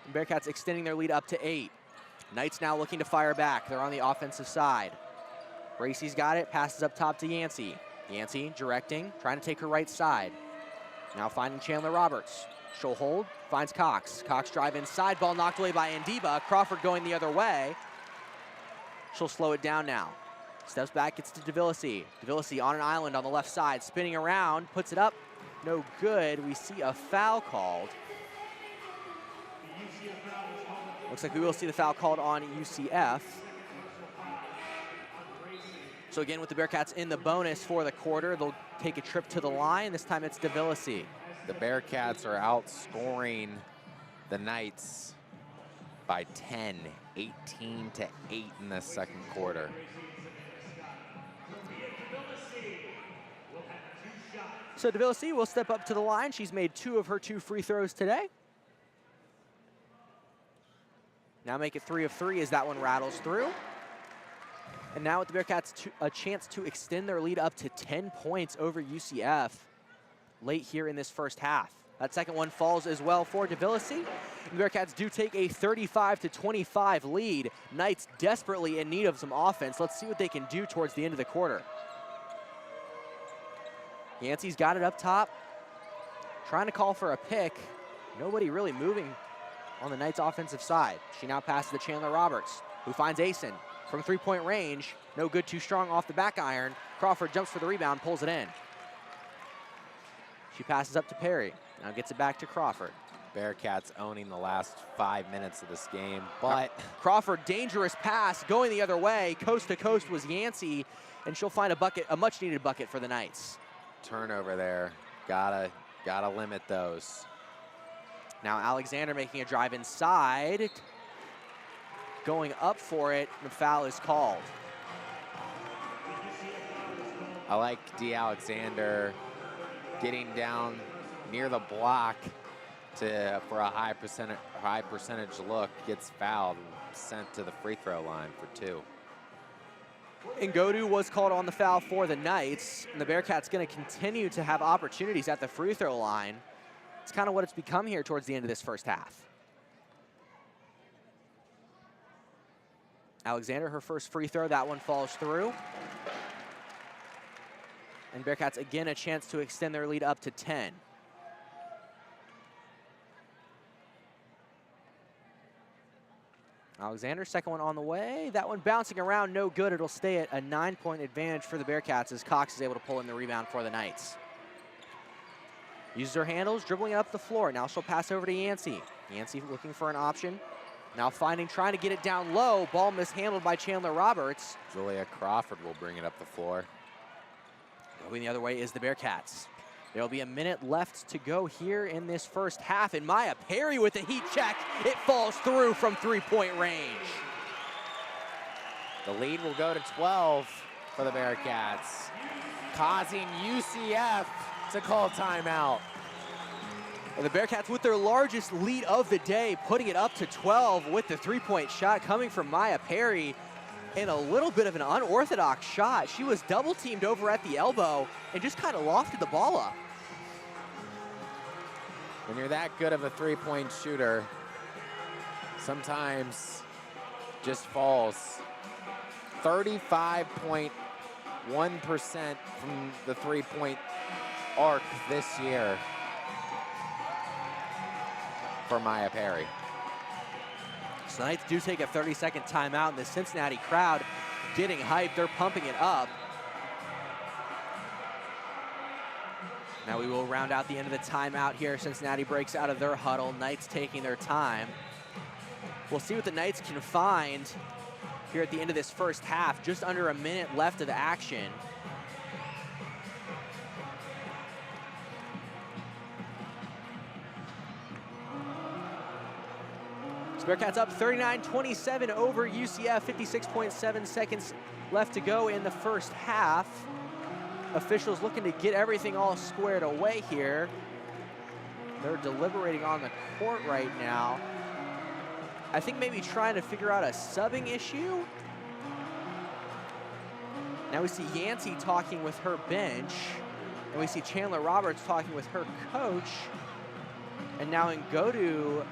And Bearcats extending their lead up to 8. Knights now looking to fire back. They're on the offensive side. Bracey's got it, passes up top to Yancey. Yancey directing, trying to take her right side. Now finding Chandler Roberts. She'll hold, finds Cox. Cox drive inside, ball knocked away by Andiba. Crawford going the other way. She'll slow it down now. Steps back, gets to Devilisi. Devilisi on an island on the left side, spinning around, puts it up. No good. We see a foul called. Looks like we will see the foul called on UCF. So again, with the Bearcats in the bonus for the quarter, they'll take a trip to the line. This time it's Devilisi. The Bearcats are outscoring the Knights by 10, 18-8 in the second quarter. So Devilisi will step up to the line. She's made 2 of her 2 free throws today. Now make it 3 of 3 as that one rattles through. And now with the Bearcats a chance to extend their lead up to 10 points over UCF late here in this first half. That second one falls as well for Devilisi. The Bearcats do take a 35-25 lead. Knights desperately in need of some offense. Let's see what they can do towards the end of the quarter. Yancey's got it up top, trying to call for a pick. Nobody really moving on the Knights' offensive side. She now passes to Chandler Roberts, who finds Asen from three-point range. No good, too strong off the back iron. Crawford jumps for the rebound, pulls it in. She passes up to Perry, now gets it back to Crawford. Bearcats owning the last 5 minutes of this game, but Crawford, dangerous pass, going the other way. Coast to coast was Yancey, and she'll find a bucket, a much-needed bucket for the Knights. turnover there. Gotta limit those. Now Alexander making a drive inside. Going up for it, the foul is called. I like D. Alexander getting down near the block for a high percentage look, gets fouled, sent to the free throw line for 2. Ngodu was called on the foul for the Knights, and the Bearcats going to continue to have opportunities at the free throw line. It's kind of what it's become here towards the end of this first half. Alexander, her first free throw, that one falls through. And Bearcats again a chance to extend their lead up to 10. Alexander, second one on the way. That one bouncing around, no good. It'll stay at a 9-point advantage for the Bearcats as Cox is able to pull in the rebound for the Knights. Uses her handles, dribbling it up the floor. Now she'll pass over to Yancey. Yancey looking for an option. Now trying to get it down low. Ball mishandled by Chandler Roberts. Julia Crawford will bring it up the floor. Going the other way is the Bearcats. There'll be a minute left to go here in this first half. And Maya Perry with the heat check. It falls through from three-point range. The lead will go to 12 for the Bearcats, causing UCF to call timeout. And the Bearcats with their largest lead of the day, putting it up to 12 with the three-point shot coming from Maya Perry. And a little bit of an unorthodox shot. She was double-teamed over at the elbow and just kind of lofted the ball up. When you're that good of a three-point shooter, sometimes just falls. 35.1% from the three-point arc this year for Maya Perry. So the Knights do take a 30-second timeout, and the Cincinnati crowd getting hyped. They're pumping it up. Now we will round out the end of the timeout here. Cincinnati breaks out of their huddle. Knights taking their time. We'll see what the Knights can find here at the end of this first half. Just under a minute left of action. Bearcats up 39-27 over UCF, 56.7 seconds left to go in the first half. Officials looking to get everything all squared away here. They're deliberating on the court right now. I think maybe trying to figure out a subbing issue. Now we see Yancey talking with her bench, and we see Chandler Roberts talking with her coach. And now Ngodu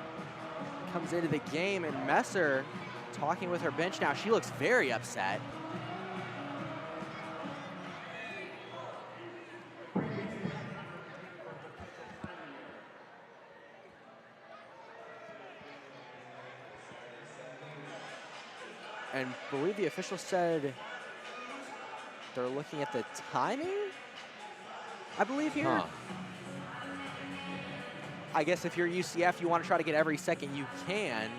comes into the game, and Messer talking with her bench now. She looks very upset. And I believe the official said they're looking at the timing, I believe here. Huh. I guess if you're UCF, you want to try to get every second you can.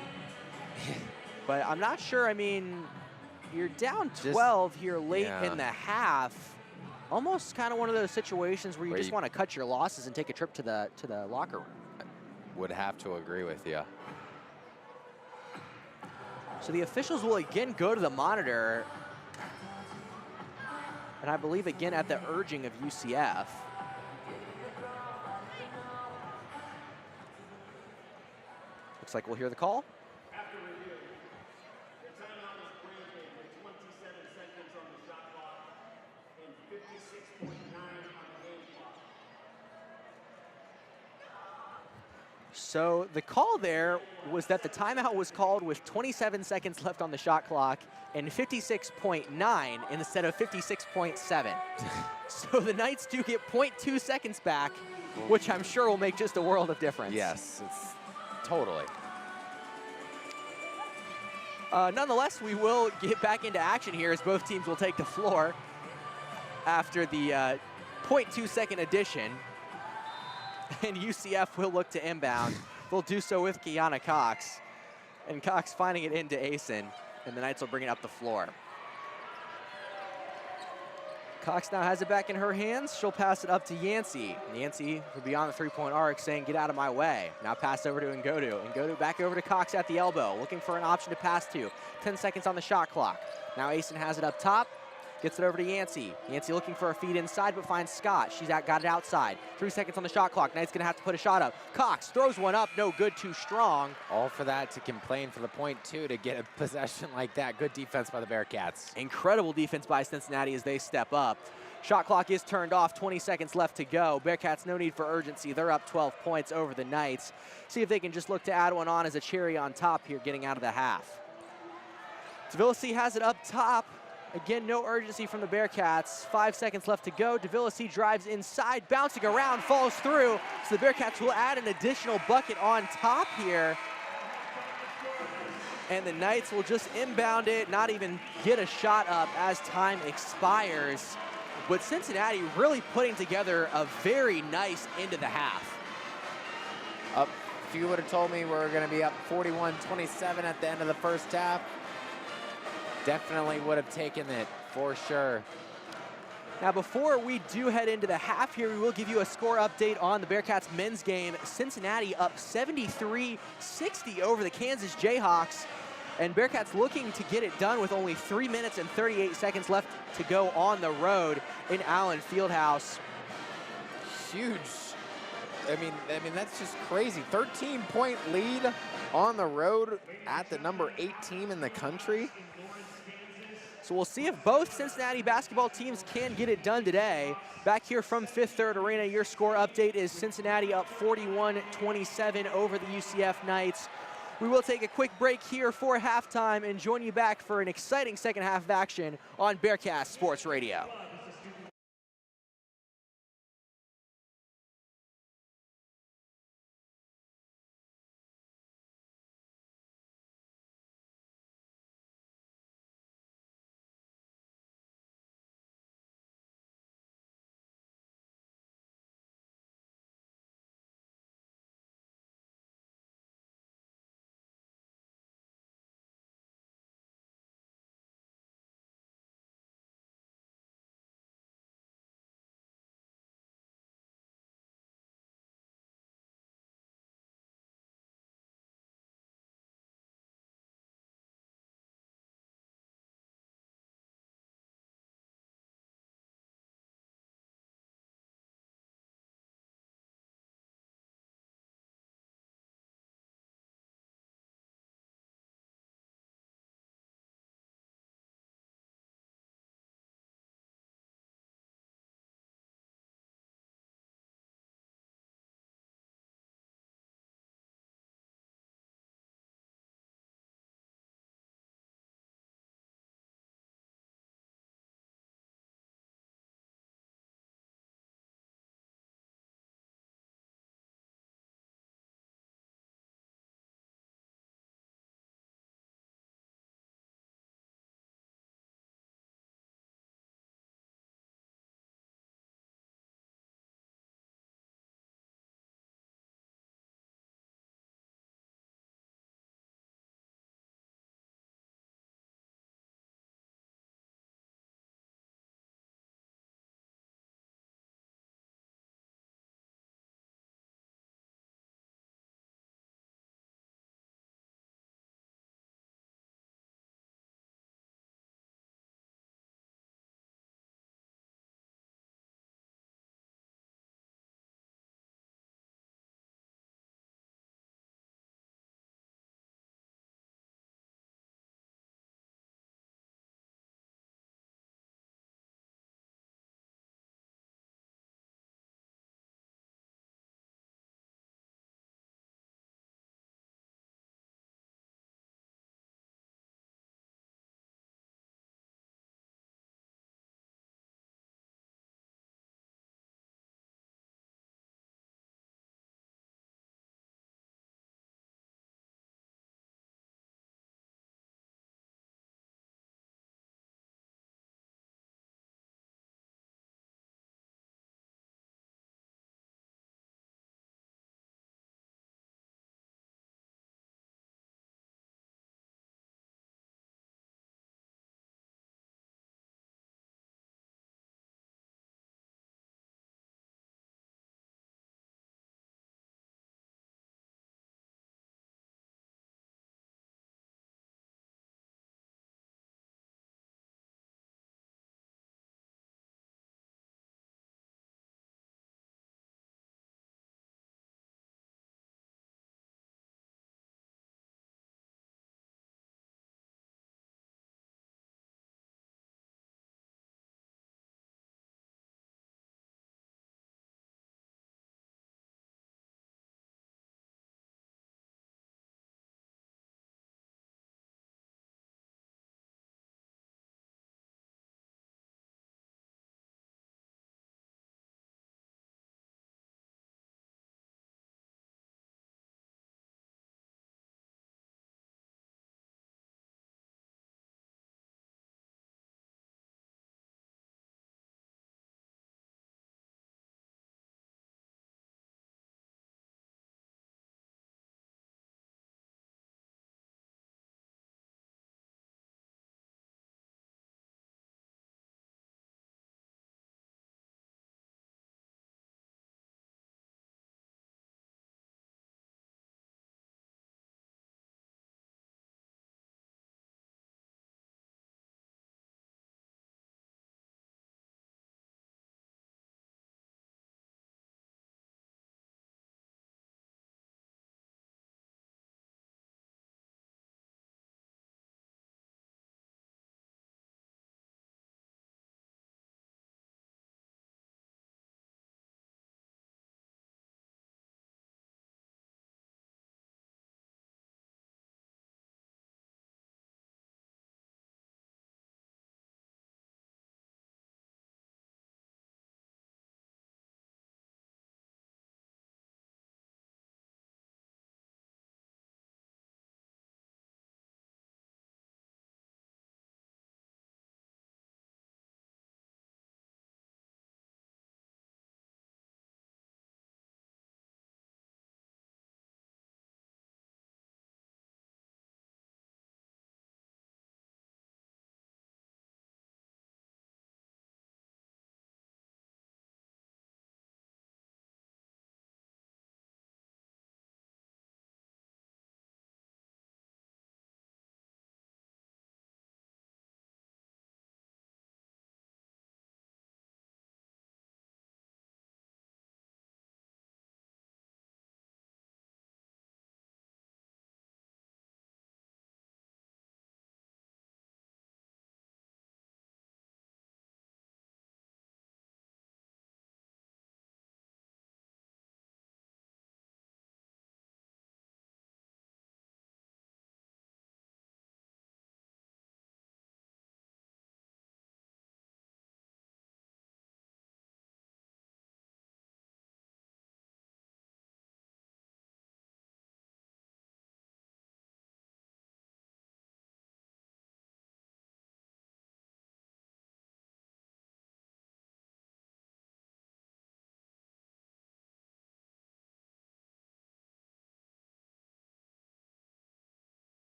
But I'm not sure. I mean, you're down 12 here late in the half. Almost kind of one of those situations where you just want to cut your losses and take a trip to the locker room. Would have to agree with you. So the officials will again go to the monitor. And I believe again at the urging of UCF. Looks like we'll hear the call. After review, the timeout is granted with 27 seconds on the shot clock and 56.9 on the game clock. So the call there was that the timeout was called with 27 seconds left on the shot clock and 56.9 instead of 56.7. So the Knights do get 0.2 seconds back which I'm sure will make just a world of difference. Yes, it's totally. Nonetheless, we will get back into action here as both teams will take the floor after the 0.2-second addition. And UCF will look to inbound. They'll do so with Kiana Cox. And Cox finding it into Asen, and the Knights will bring it up the floor. Cox now has it back in her hands. She'll pass it up to Yancey. Yancey will be on the three-point arc saying, get out of my way. Now pass over to Ngodu. Ngodu back over to Cox at the elbow, looking for an option to pass to. 10 seconds on the shot clock. Now Asen has it up top. Gets it over to Yancey. Yancey looking for a feed inside, but finds Scott. She's got it outside. 3 seconds on the shot clock. Knight's gonna have to put a shot up. Cox throws one up, no good, too strong. All for that to complain for the point two to get a possession like that. Good defense by the Bearcats. Incredible defense by Cincinnati as they step up. Shot clock is turned off, 20 seconds left to go. Bearcats, no need for urgency. They're up 12 points over the Knights. See if they can just look to add one on as a cherry on top here, getting out of the half. Tbilisi has it up top. Again, no urgency from the Bearcats. 5 seconds left to go. Tbilisi drives inside, bouncing around, falls through. So the Bearcats will add an additional bucket on top here. And the Knights will just inbound it, not even get a shot up as time expires. But Cincinnati really putting together a very nice end of the half. If you would have told me we're going to be up 41-27 at the end of the first half, definitely would have taken it for sure. Now, before we do head into the half here, we will give you a score update on the Bearcats men's game. Cincinnati up 73-60 over the Kansas Jayhawks. And Bearcats looking to get it done with only 3 minutes and 38 seconds left to go on the road in Allen Fieldhouse. Huge. I mean that's just crazy. 13-point lead on the road at the number 8 team in the country. So we'll see if both Cincinnati basketball teams can get it done today. Back here from Fifth Third Arena, your score update is Cincinnati up 41-27 over the UCF Knights. We will take a quick break here for halftime and join you back for an exciting second half of action on Bearcast Sports Radio.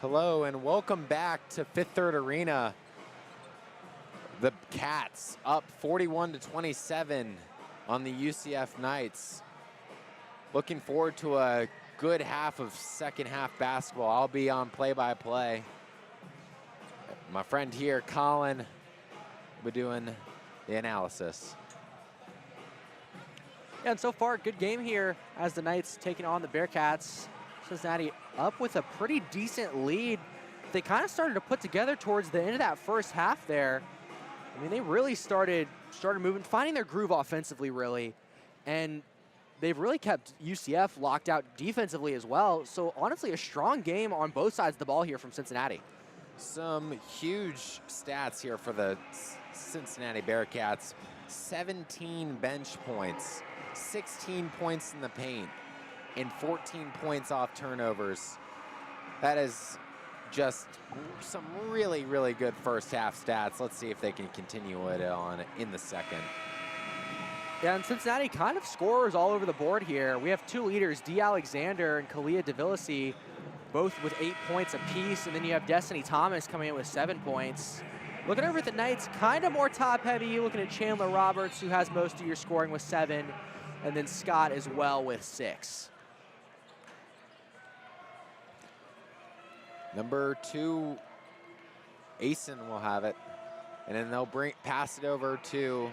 Hello and welcome back to Fifth Third Arena. The Cats up 41-27 on the UCF Knights. Looking forward to a good half of second half basketball. I'll be on play-by-play. My friend here, Colin, will be doing the analysis. Yeah, and so far, good game here as the Knights taking on the Bearcats. Cincinnati up with a pretty decent lead. They kind of started to put together towards the end of that first half there. I mean, they really started moving, finding their groove offensively, really. And they've really kept UCF locked out defensively as well. So honestly, a strong game on both sides of the ball here from Cincinnati. Some huge stats here for the Cincinnati Bearcats. 17 bench points, 16 points in the paint, and 14 points off turnovers. That is just some really, really good first half stats. Let's see if they can continue it on in the second. Yeah, and Cincinnati kind of scores all over the board here. We have two leaders, D. Alexander and Kalia DeVillasi, both with 8 points apiece, and then you have Destiny Thomas coming in with 7 points. Looking over at the Knights, kind of more top-heavy. Looking at Chandler Roberts, who has most of your scoring with 7, and then Scott as well with 6. Number 2, Asen will have it, and then they'll pass it over to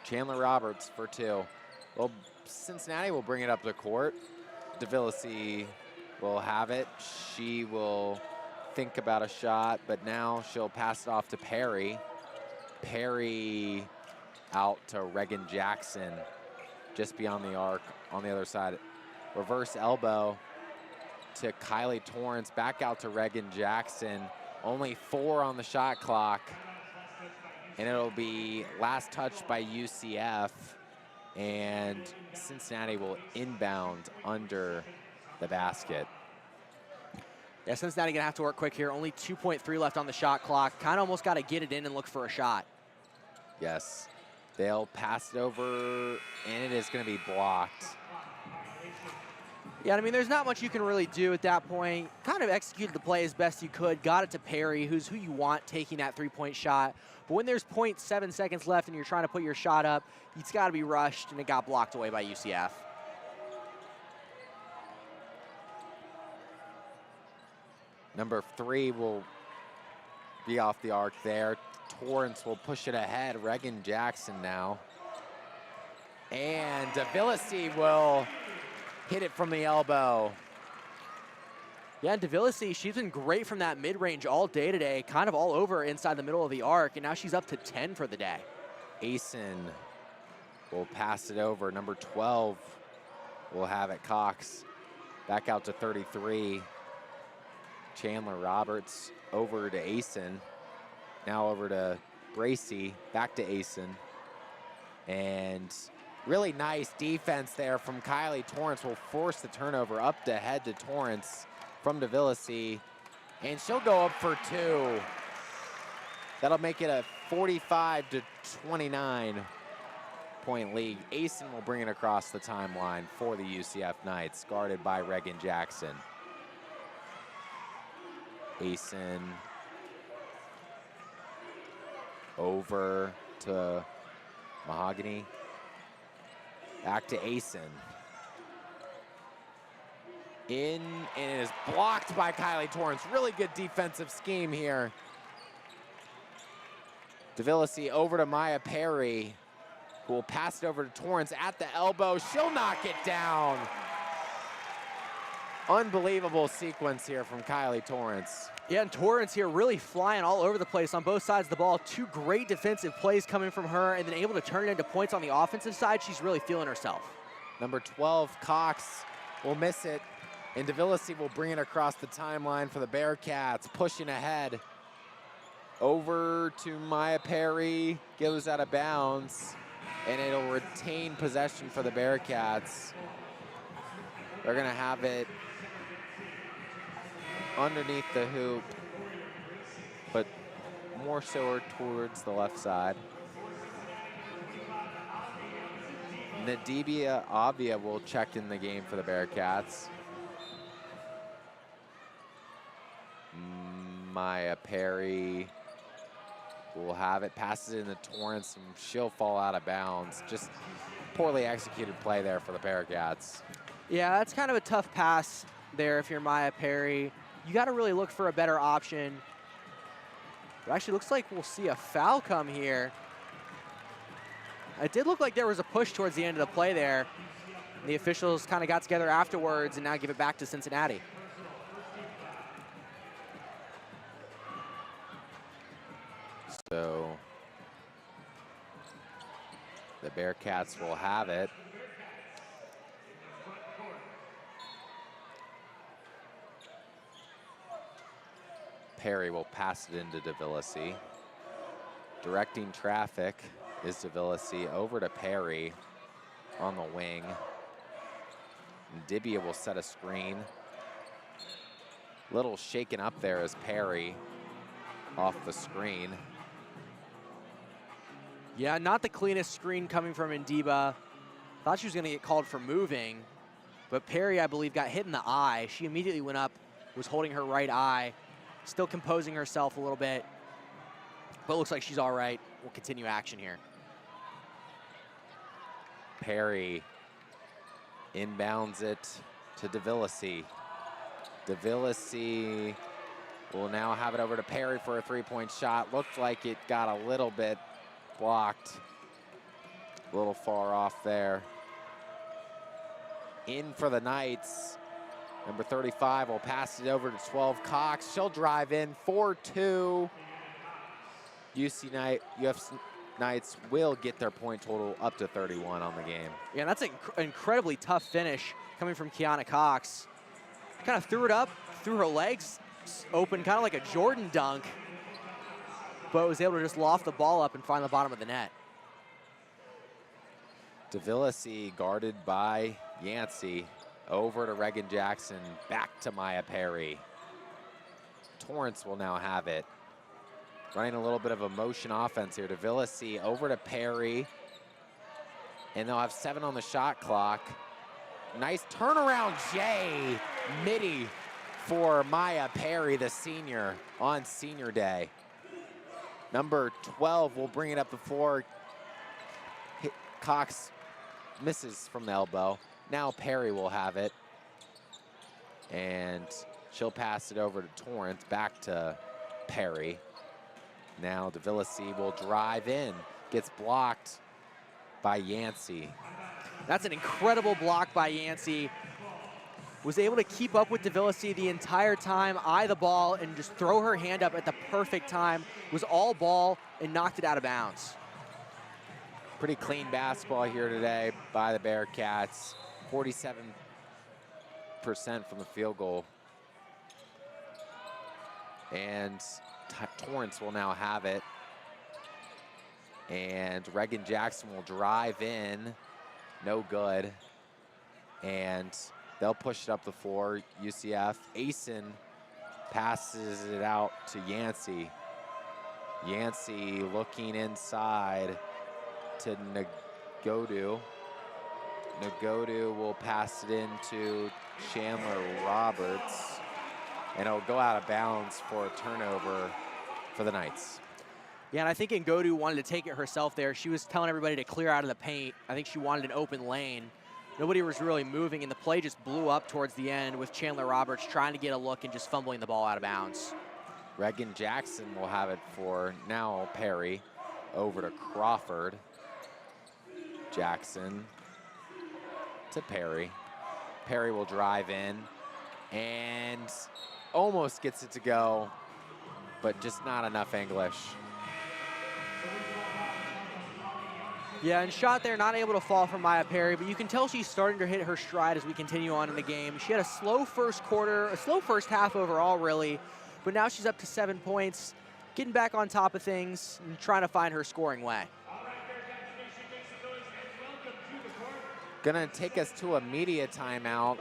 Chandler Roberts for 2. Well, Cincinnati will bring it up the court. DeVillasi will have it. She will think about a shot, but now she'll pass it off to Perry. Perry out to Reagan Jackson, just beyond the arc on the other side. Reverse elbow to Kylie Torrance, back out to Reagan Jackson. Only 4 on the shot clock. And it'll be last touch by UCF, and Cincinnati will inbound under the basket. Yeah, Cincinnati gonna have to work quick here. Only 2.3 left on the shot clock. Kind of almost got to get it in and look for a shot. Yes, they'll pass it over, and it is gonna be blocked. Yeah, I mean, there's not much you can really do at that point. Kind of executed the play as best you could. Got it to Perry, who you want taking that three-point shot. But when there's 0.7 seconds left and you're trying to put your shot up, it's got to be rushed, and it got blocked away by UCF. Number 3 will be off the arc there. Torrance will push it ahead. Reagan Jackson now. And DeVillasi will hit it from the elbow. Yeah, and DeVillasi, she's been great from that mid-range all day today, kind of all over inside the middle of the arc, and now she's up to 10 for the day. Asen will pass it over. Number 12 will have it. Cox back out to 33. Chandler Roberts over to Asen. Now over to Bracy, back to Asen. And really nice defense there from Kylie Torrance. Will force the turnover up to head to Torrance from DeVillasi, and she'll go up for 2. That'll make it a 45-29 point lead. Asen will bring it across the timeline for the UCF Knights, guarded by Reagan Jackson. Asen over to Mahogany. Back to Asen. In, and it is blocked by Kylie Torrance. Really good defensive scheme here. DeVillasi over to Maya Perry, who will pass it over to Torrance at the elbow. She'll knock it down. Unbelievable sequence here from Kylie Torrance. Yeah, and Torrance here really flying all over the place on both sides of the ball. 2 great defensive plays coming from her, and then able to turn it into points on the offensive side. She's really feeling herself. Number 12, Cox, will miss it, and DeVillasi will bring it across the timeline for the Bearcats, pushing ahead. Over to Maya Perry, goes out of bounds, and it'll retain possession for the Bearcats. They're gonna have it underneath the hoop, but more so towards the left side. Nadibia Avia will check in the game for the Bearcats. Maya Perry will have it, passes it into Torrance, and she'll fall out of bounds. Just poorly executed play there for the Bearcats. Yeah, that's kind of a tough pass there if you're Maya Perry. You got to really look for a better option. It actually looks like we'll see a foul come here. It did look like there was a push towards the end of the play there. The officials kind of got together afterwards and now give it back to Cincinnati. So the Bearcats will have it. Perry will pass it into DeVillasi. Directing traffic is DeVillasi over to Perry on the wing. And Dibia will set a screen. Little shaken up there as Perry off the screen. Yeah, not the cleanest screen coming from Ndiba. Thought she was going to get called for moving, but Perry, I believe, got hit in the eye. She immediately went up, was holding her right eye, still composing herself a little bit, but looks like she's all right. We'll continue action here. Perry inbounds it to DeVillasi. DeVillasi will now have it over to Perry for a three-point shot. Looked like it got a little bit blocked. A little far off there. In for the Knights. Number 35 will pass it over to 12 Cox. She'll drive in 4-2. UF Knights will get their point total up to 31 on the game. Yeah, that's an incredibly tough finish coming from Kiana Cox. Kind of threw it up, threw her legs open, kind of like a Jordan dunk, but was able to just loft the ball up and find the bottom of the net. DeVillasi guarded by Yancey. Over to Reagan Jackson, back to Maya Perry. Torrance will now have it. Running a little bit of a motion offense here. DeVillasi over to Perry. And they'll have 7 on the shot clock. Nice turnaround, Jay Midi for Maya Perry, the senior, on senior day. Number 12 will bring it up the floor. Cox misses from the elbow. Now Perry will have it. And she'll pass it over to Torrance, back to Perry. Now DeVillasi will drive in. Gets blocked by Yancey. That's an incredible block by Yancey. Was able to keep up with DeVillasi the entire time, eye the ball, and just throw her hand up at the perfect time. Was all ball and knocked it out of bounds. Pretty clean basketball here today by the Bearcats. 47% from the field goal. And Torrance will now have it. And Reagan Jackson will drive in. No good. And they'll push it up the floor. UCF. Asen passes it out to Yancey. Yancey looking inside to Nagodu. Nagodu will pass it into Chandler Roberts. And it'll go out of bounds for a turnover for the Knights. Yeah, and I think Ngodu wanted to take it herself there. She was telling everybody to clear out of the paint. I think she wanted an open lane. Nobody was really moving, and the play just blew up towards the end with Chandler Roberts trying to get a look and just fumbling the ball out of bounds. Reagan Jackson will have it for now Perry. Over to Crawford. Jackson to Perry. Perry will drive in and almost gets it to go, but just not enough English. Yeah, and shot there, not able to fall from Maya Perry, but you can tell she's starting to hit her stride as we continue on in the game. She had a slow first quarter, a slow first half overall, really, but now she's up to 7 points, getting back on top of things and trying to find her scoring way. Gonna take us to a media timeout.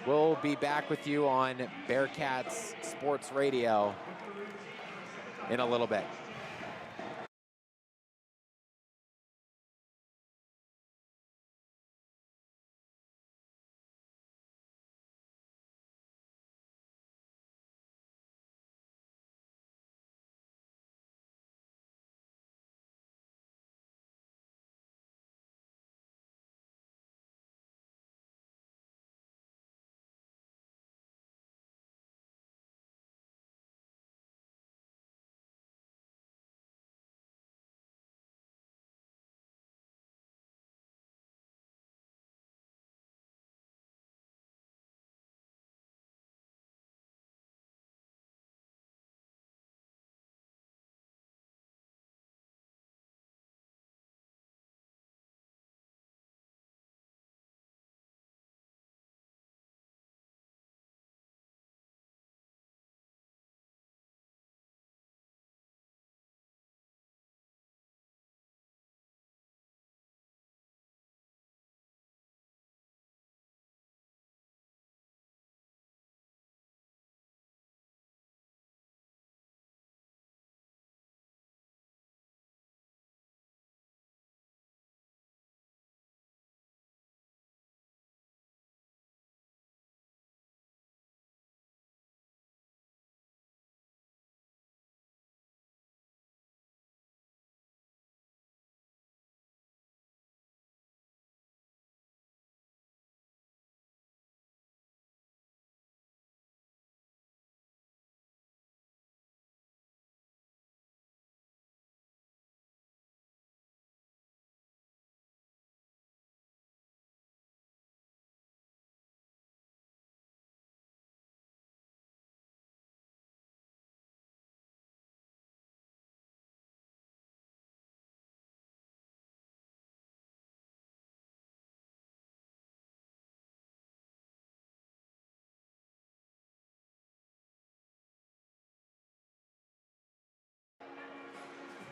We'll be back with you on Bearcats Sports Radio in a little bit.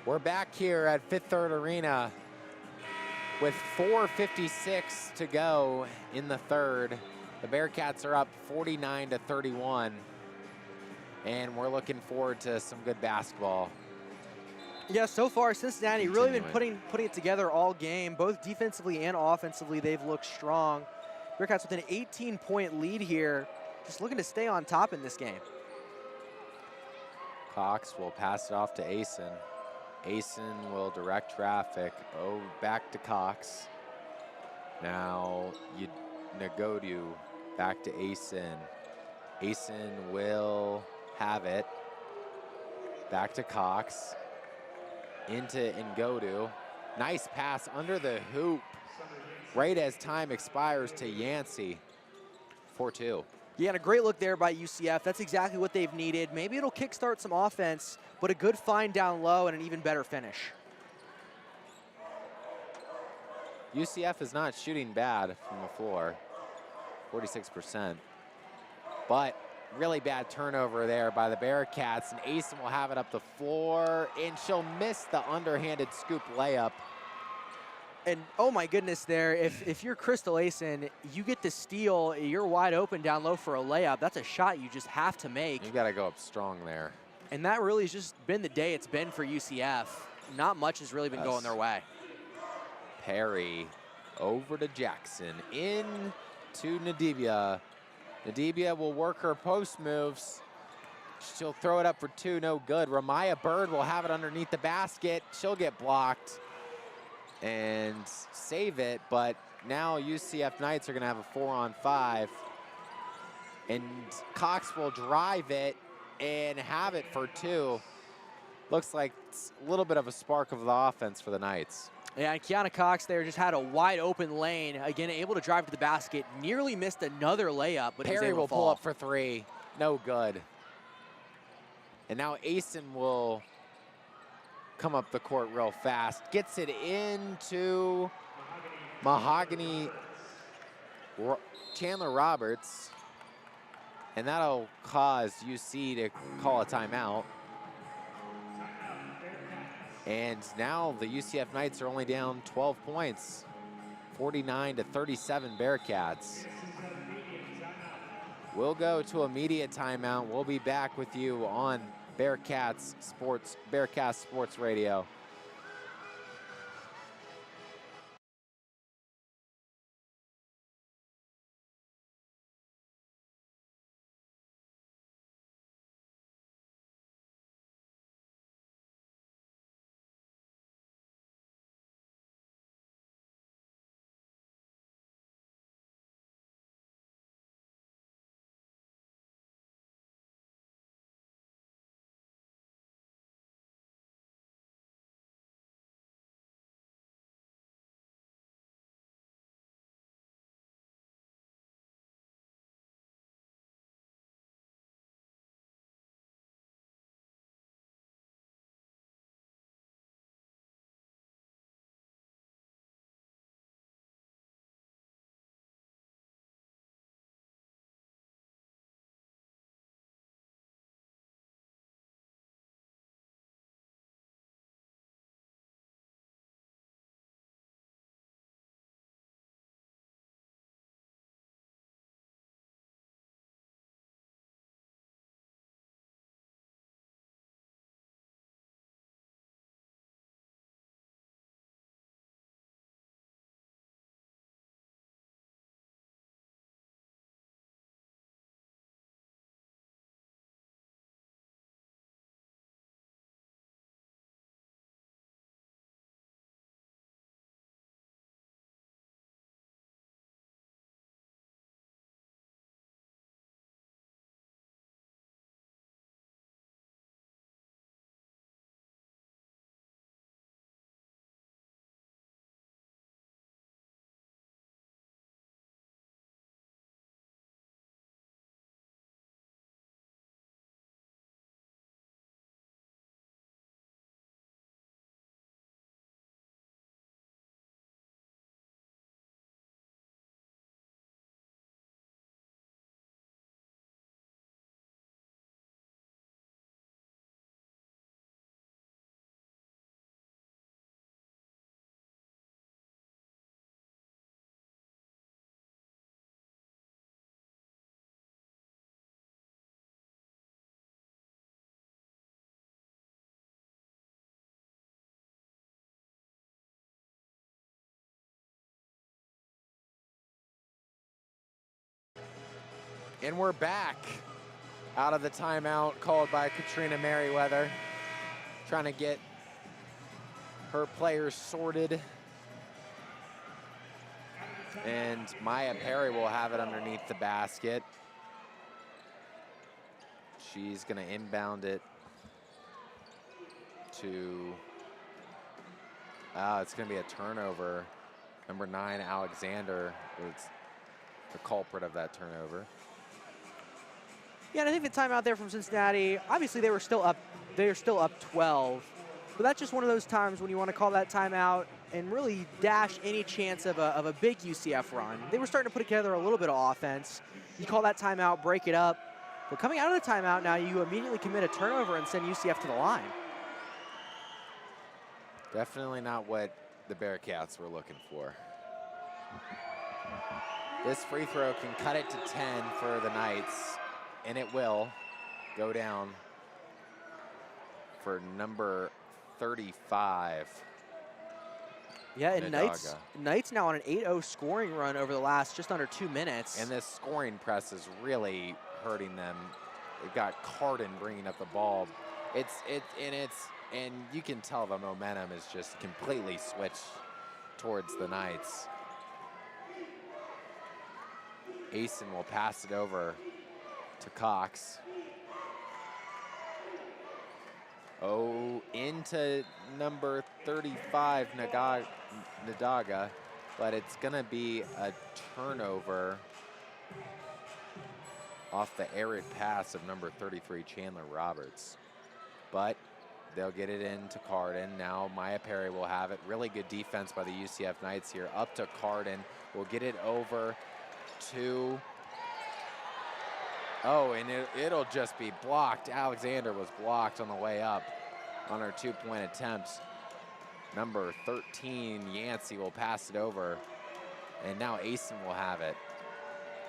We're back here at Fifth Third Arena with 4:56 to go in the third. The Bearcats are up 49-31, and we're looking forward to some good basketball. Yeah, so far Cincinnati really been putting it together all game, both defensively and offensively. They've looked strong. Bearcats with an 18-point lead here, just looking to stay on top in this game. Cox will pass it off to Asen. Asen will direct traffic. Oh, back to Cox. Now Nagodu back to Asen. Asen will have it. Back to Cox. Into Ngodu. Nice pass under the hoop. Right as time expires to Yancey. 4-2. Yeah, and a great look there by UCF. That's exactly what they've needed. Maybe it'll kickstart some offense, but a good find down low and an even better finish. UCF is not shooting bad from the floor, 46%. But really bad turnover there by the Bearcats, and Asen will have it up the floor, and she'll miss the underhanded scoop layup. And oh my goodness there, if you're Crystal Asen, you get the steal, you're wide open down low for a layup. That's a shot you just have to make. You gotta go up strong there. And that really has just been the day it's been for UCF. Not much has really been going their way. Perry over to Jackson, in to Nadibia. Nadibia will work her post moves. She'll throw it up for two, no good. Ramaya Bird will have it underneath the basket. She'll get blocked and save it, but now UCF Knights are gonna have a 4-on-5. And Cox will drive it and have it for two. Looks like it's a little bit of a spark of the offense for the Knights. Yeah, and Kiana Cox there just had a wide open lane. Again, able to drive to the basket. Nearly missed another layup, but Perry will fall. pull up for three. No good. And now Asen will come up the court real fast. Gets it into Mahogany Chandler Roberts. And that'll cause UC to call a timeout. And now the UCF Knights are only down 12 points, 49-37 Bearcats. We'll go to a media timeout. We'll be back with you on Bearcats Sports Radio. And we're back out of the timeout called by Katrina Merriweather, trying to get her players sorted. And Maya Perry will have it underneath the basket. She's going to inbound it to, it's going to be a turnover. Number 9, Alexander, was the culprit of that turnover. Yeah, and I think the timeout there from Cincinnati, obviously they were still up 12. But that's just one of those times when you want to call that timeout and really dash any chance of a big UCF run. They were starting to put together a little bit of offense. You call that timeout, break it up. But coming out of the timeout now, you immediately commit a turnover and send UCF to the line. Definitely not what the Bearcats were looking for. This free throw can cut it to 10 for the Knights, and it will go down for number 35. Yeah, and Nadaga. Knights now on an 8-0 scoring run over the last just under 2 minutes. And this scoring press is really hurting them. They've got Carden bringing up the ball. And you can tell the momentum is just completely switched towards the Knights. Asen will pass it over to Cox. Oh, into number 35, Nadaga, but it's gonna be a turnover off the arid pass of number 33, Chandler Roberts. But they'll get it into Carden. Now Maya Perry will have it. Really good defense by the UCF Knights here. Up to Carden. We'll get it over to, and it'll just be blocked. Alexander was blocked on the way up on her 2-point attempts. Number 13, Yancey, will pass it over. And now Asen will have it.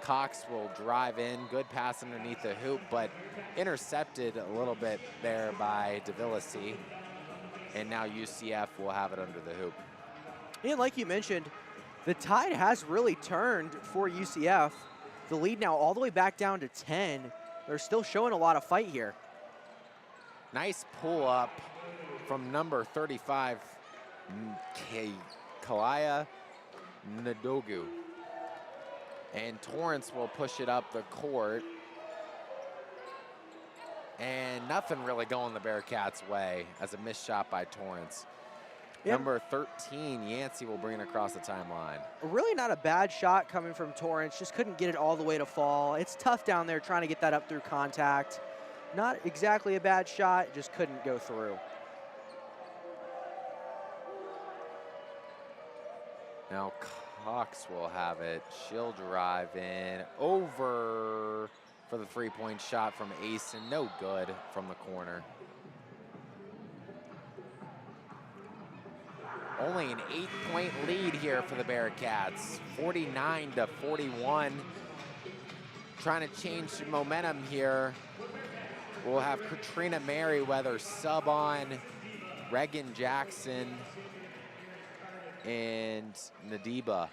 Cox will drive in, good pass underneath the hoop, but intercepted a little bit there by DeVillasi. And now UCF will have it under the hoop. And like you mentioned, the tide has really turned for UCF. The lead now all the way back down to 10. They're still showing a lot of fight here. Nice pull up from number 35, Kalaya Nadogu. And Torrance will push it up the court. And nothing really going the Bearcats' way as a missed shot by Torrance. Yep. Number 13, Yancey, will bring it across the timeline. Really not a bad shot coming from Torrance. Just couldn't get it all the way to fall. It's tough down there trying to get that up through contact. Not exactly a bad shot, just couldn't go through. Now Cox will have it. She'll drive in over for the 3-point shot from Asen. No good from the corner. Only an 8-point lead here for the Bearcats. 49-41. Trying to change the momentum here. We'll have Katrina Merriweather sub on Regan Jackson and Nadiba.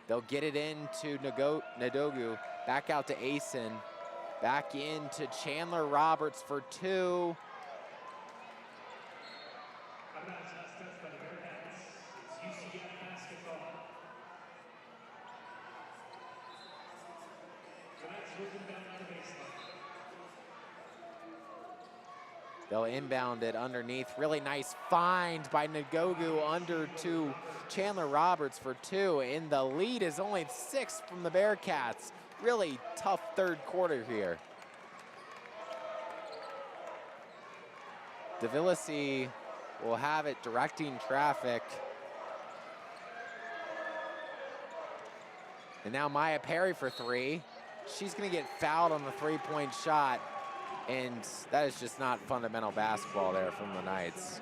They'll get it into Nadogu, back out to Asen, back into Chandler Roberts for 2. They'll inbound it underneath. Really nice find by Nagogu under to Chandler Roberts for 2. And the lead is only 6 from the Bearcats. Really tough third quarter here. DeVillasi will have it directing traffic. And now Maya Perry for 3. She's gonna get fouled on the 3-point shot. And that is just not fundamental basketball there from the Knights.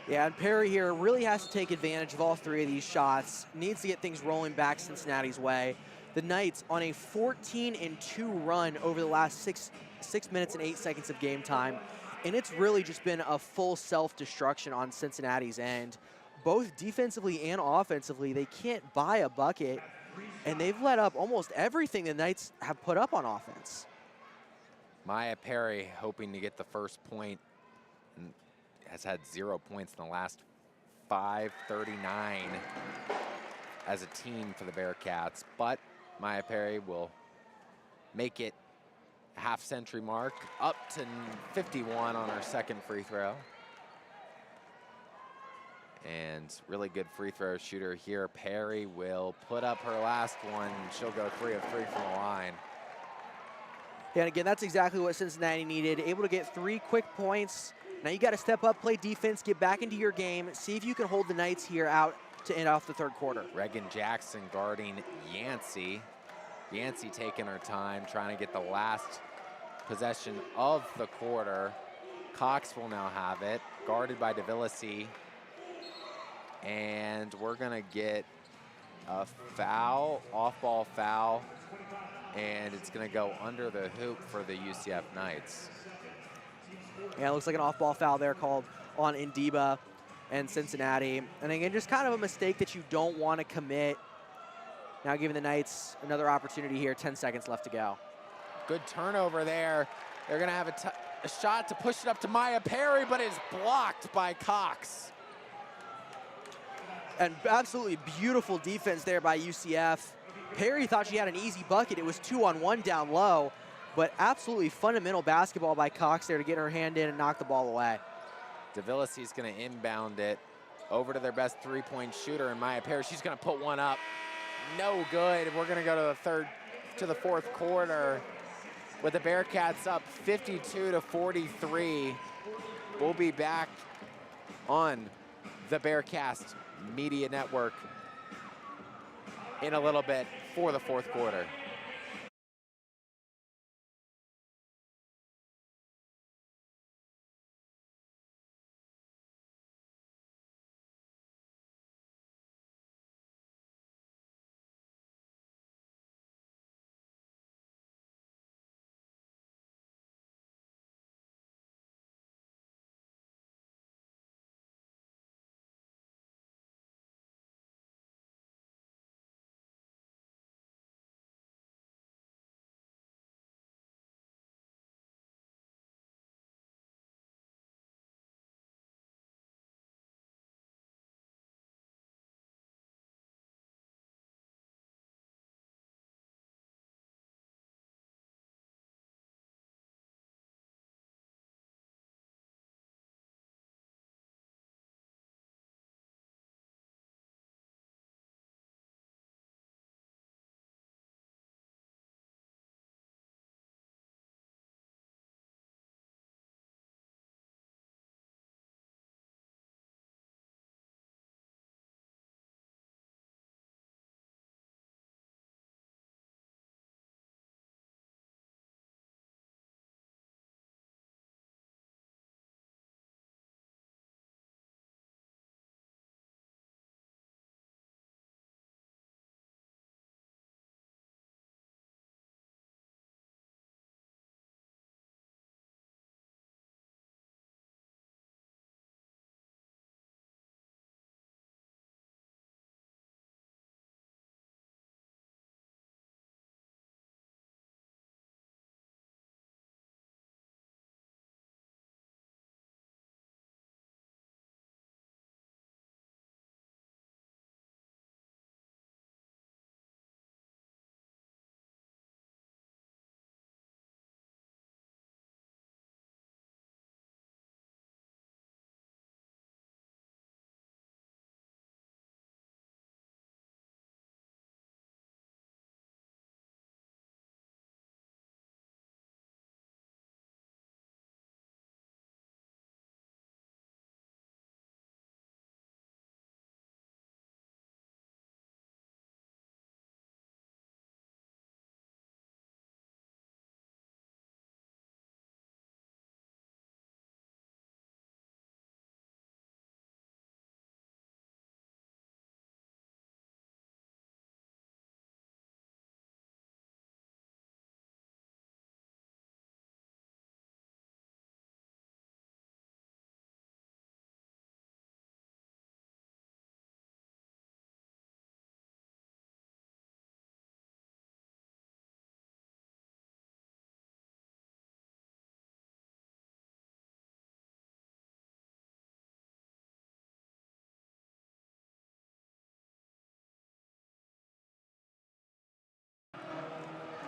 Yeah, and Perry here really has to take advantage of all 3 of these shots. Needs to get things rolling back Cincinnati's way. The Knights on a 14-2 run over the last 6 minutes and 8 seconds of game time. And it's really just been a full self-destruction on Cincinnati's end. Both defensively and offensively, they can't buy a bucket. and they've let up almost everything the Knights have put up on offense. Maya Perry hoping to get the first point, and has had 0 points in the last 5:39 as a team for the Bearcats, but Maya Perry will make it a half-century mark, up to 51 on her second free throw. And really good free throw shooter here. Perry will put up her last one. She'll go 3 of 3 from the line. Yeah, and again, that's exactly what Cincinnati needed. Able to get 3 quick points. Now you got to step up, play defense, get back into your game, see if you can hold the Knights here out to end off the third quarter. Reagan Jackson guarding Yancey. Yancey taking her time, trying to get the last possession of the quarter. Cox will now have it, guarded by DeVillasi. And we're gonna get a foul, off-ball foul, and it's gonna go under the hoop for the UCF Knights. Yeah, it looks like an off-ball foul there called on Indiba and Cincinnati. And again, just kind of a mistake that you don't want to commit. Now giving the Knights another opportunity here, 10 seconds left to go. Good turnover there. They're gonna have a shot to push it up to Maya Perry, but it's blocked by Cox. And absolutely beautiful defense there by UCF. Perry thought she had an easy bucket. It was 2-on-1 down low, but absolutely fundamental basketball by Cox there to get her hand in and knock the ball away. DeVillasi's gonna inbound it over to their best three-point shooter, and Maya Perry, she's gonna put one up. No good. We're gonna go to the fourth quarter with the Bearcats up 52-43. We'll be back on the Bearcast Media Network in a little bit for the fourth quarter.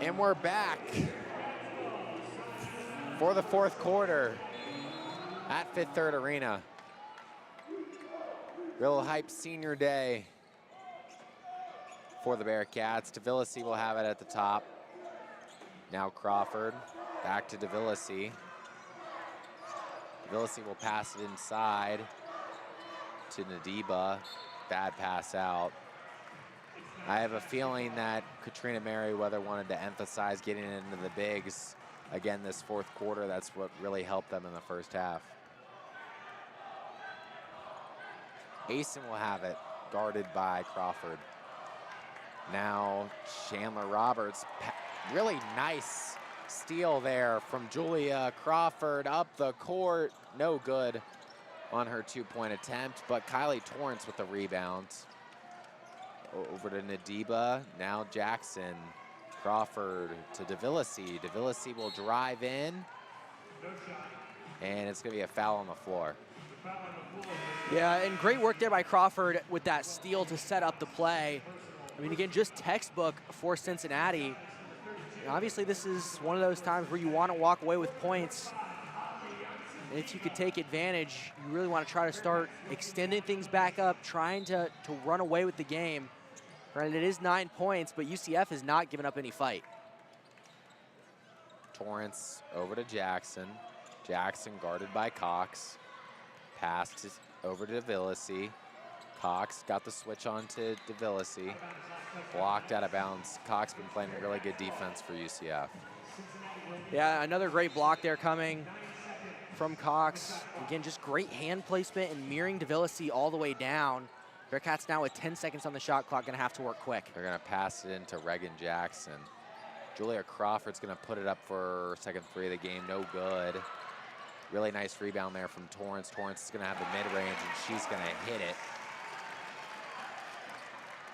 And we're back for the fourth quarter at Fifth Third Arena. Real hype senior day for the Bearcats. DeVillasi will have it at the top. Now Crawford, back to DeVillasi. DeVillasi will pass it inside to Nadiba. Bad pass out. I have a feeling that Katrina Merriweather wanted to emphasize getting into the bigs again this fourth quarter. That's what really helped them in the first half. Asen will have it, guarded by Crawford. Now Chandler Roberts, really nice steal there from Julia Crawford up the court. No good on her two-point attempt, but Kylie Torrance with the rebound. Over to Nadiba, now Jackson. Crawford to DeVillasi. DeVillasi will drive in, and it's gonna be a foul on the floor. Yeah, and great work there by Crawford with that steal to set up the play. I mean, again, just textbook for Cincinnati. And obviously, this is one of those times where you want to walk away with points. And if you could take advantage, you really want to try to start extending things back up, trying to run away with the game. Granted, it is 9 points, but UCF has not given up any fight. Torrance over to Jackson. Jackson guarded by Cox. Passed over to DeVillasi. Cox got the switch on to DeVillasi. Blocked out of bounds. Cox been playing really good defense for UCF. Yeah, another great block there coming from Cox. Again, just great hand placement and mirroring DeVillasi all the way down. Bearcats now with 10 seconds on the shot clock, gonna have to work quick. They're gonna pass it into Reagan Jackson. Julia Crawford's gonna put it up for second three of the game, no good. Really nice rebound there from Torrance. Torrance is gonna have the mid-range and she's gonna hit it.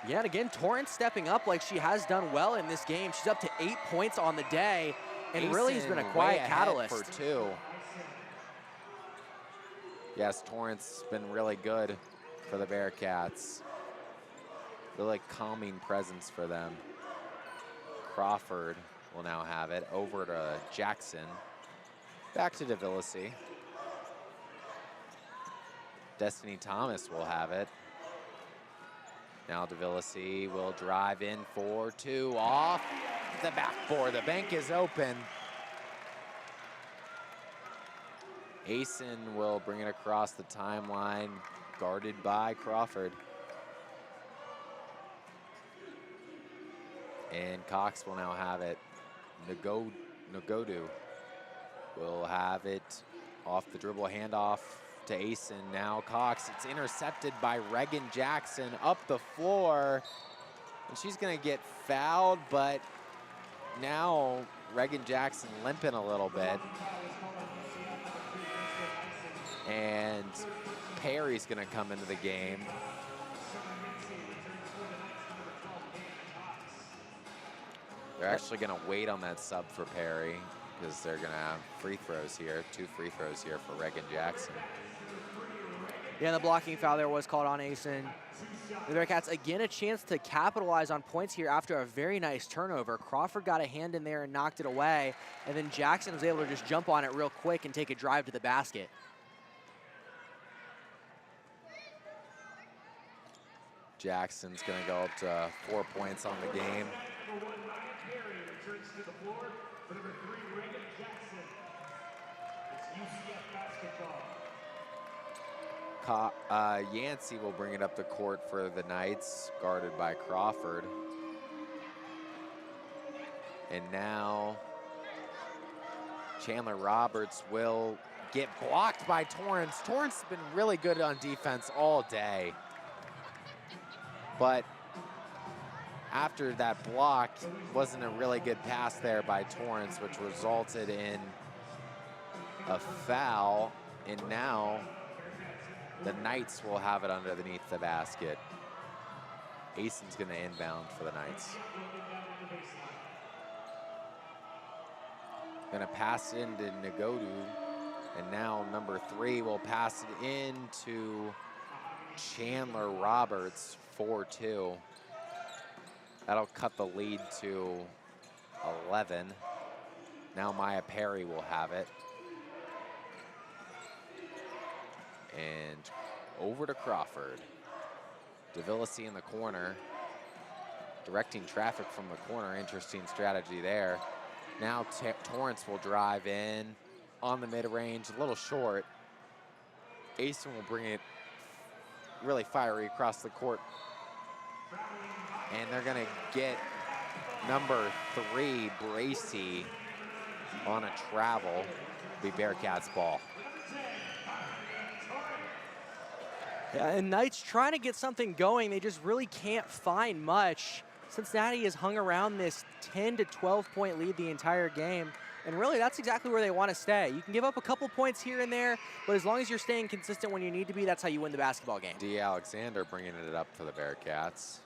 Yeah, and again, Torrance stepping up like she has done well in this game. She's up to 8 points on the day and really has been a quiet catalyst. For two. Yes, Torrance has been really good for the Bearcats. Really calming presence for them. Crawford will now have it over to Jackson. Back to DeVillasi. Destiny Thomas will have it. Now DeVillasi will drive in for two off the backboard. The bank is open. Asen will bring it across the timeline, guarded by Crawford. And Cox will now have it. Ngodu will have it off the dribble handoff to Asen. Now Cox, it's intercepted by Reagan Jackson up the floor. And she's gonna get fouled, but now Reagan Jackson limping a little bit. And Perry's gonna come into the game. They're actually gonna wait on that sub for Perry because they're gonna have free throws here, 2 free throws here for Reagan Jackson. Yeah, the blocking foul there was called on Asen. The Bearcats, again, a chance to capitalize on points here after a very nice turnover. Crawford got a hand in there and knocked it away, and then Jackson was able to just jump on it real quick and take a drive to the basket. Jackson's gonna go up to 4 points on the game. Yancey will bring it up the court for the Knights, guarded by Crawford. And now Chandler Roberts will get blocked by Torrance. Torrance has been really good on defense all day. But after that block, wasn't a really good pass there by Torrance, which resulted in a foul. And now the Knights will have it underneath the basket. Asen's gonna inbound for the Knights. Gonna pass it into Ngodu. And now number 3 will pass it into Chandler Roberts, 4-2. That'll cut the lead to 11. Now Maya Perry will have it. And over to Crawford. DeVillasi in the corner, directing traffic from the corner. Interesting strategy there. Now Torrance will drive in on the mid-range, a little short. Easton will bring it really fiery across the court. And they're gonna get number 3, Bracy, on a travel. Be Bearcats ball. Yeah, and Knights trying to get something going. They just really can't find much. Cincinnati has hung around this 10 to 12 point lead the entire game. And really, that's exactly where they want to stay. You can give up a couple points here and there, but as long as you're staying consistent when you need to be, that's how you win the basketball game. D. Alexander bringing it up for the Bearcats.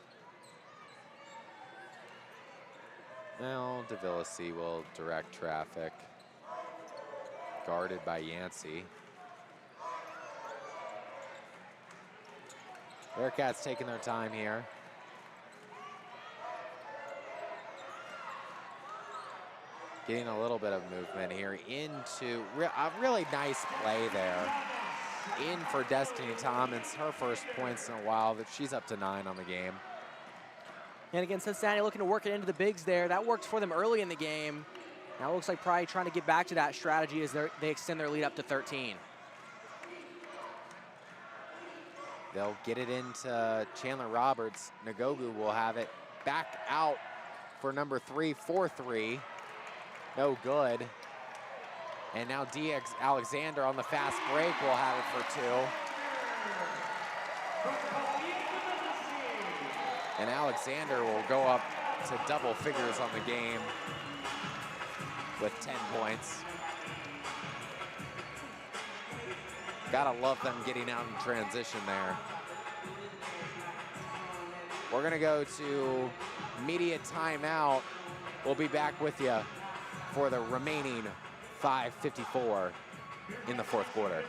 Now DeVillasi will direct traffic. Guarded by Yancey. Bearcats taking their time here. Getting a little bit of movement here into a really nice play there. In for Destiny Thomas, her first points in a while. That she's up to 9 on the game. And again, Cincinnati looking to work it into the bigs there. That worked for them early in the game. Now it looks like probably trying to get back to that strategy as they extend their lead up to 13. They'll get it into Chandler Roberts. Nagogu will have it back out for number 3, 4-3. No good. And now DX Alexander on the fast break will have it for 2. And Alexander will go up to double figures on the game with 10 points. Gotta love them getting out in transition there. We're gonna go to media timeout. We'll be back with you for the remaining 5:54 in the fourth quarter.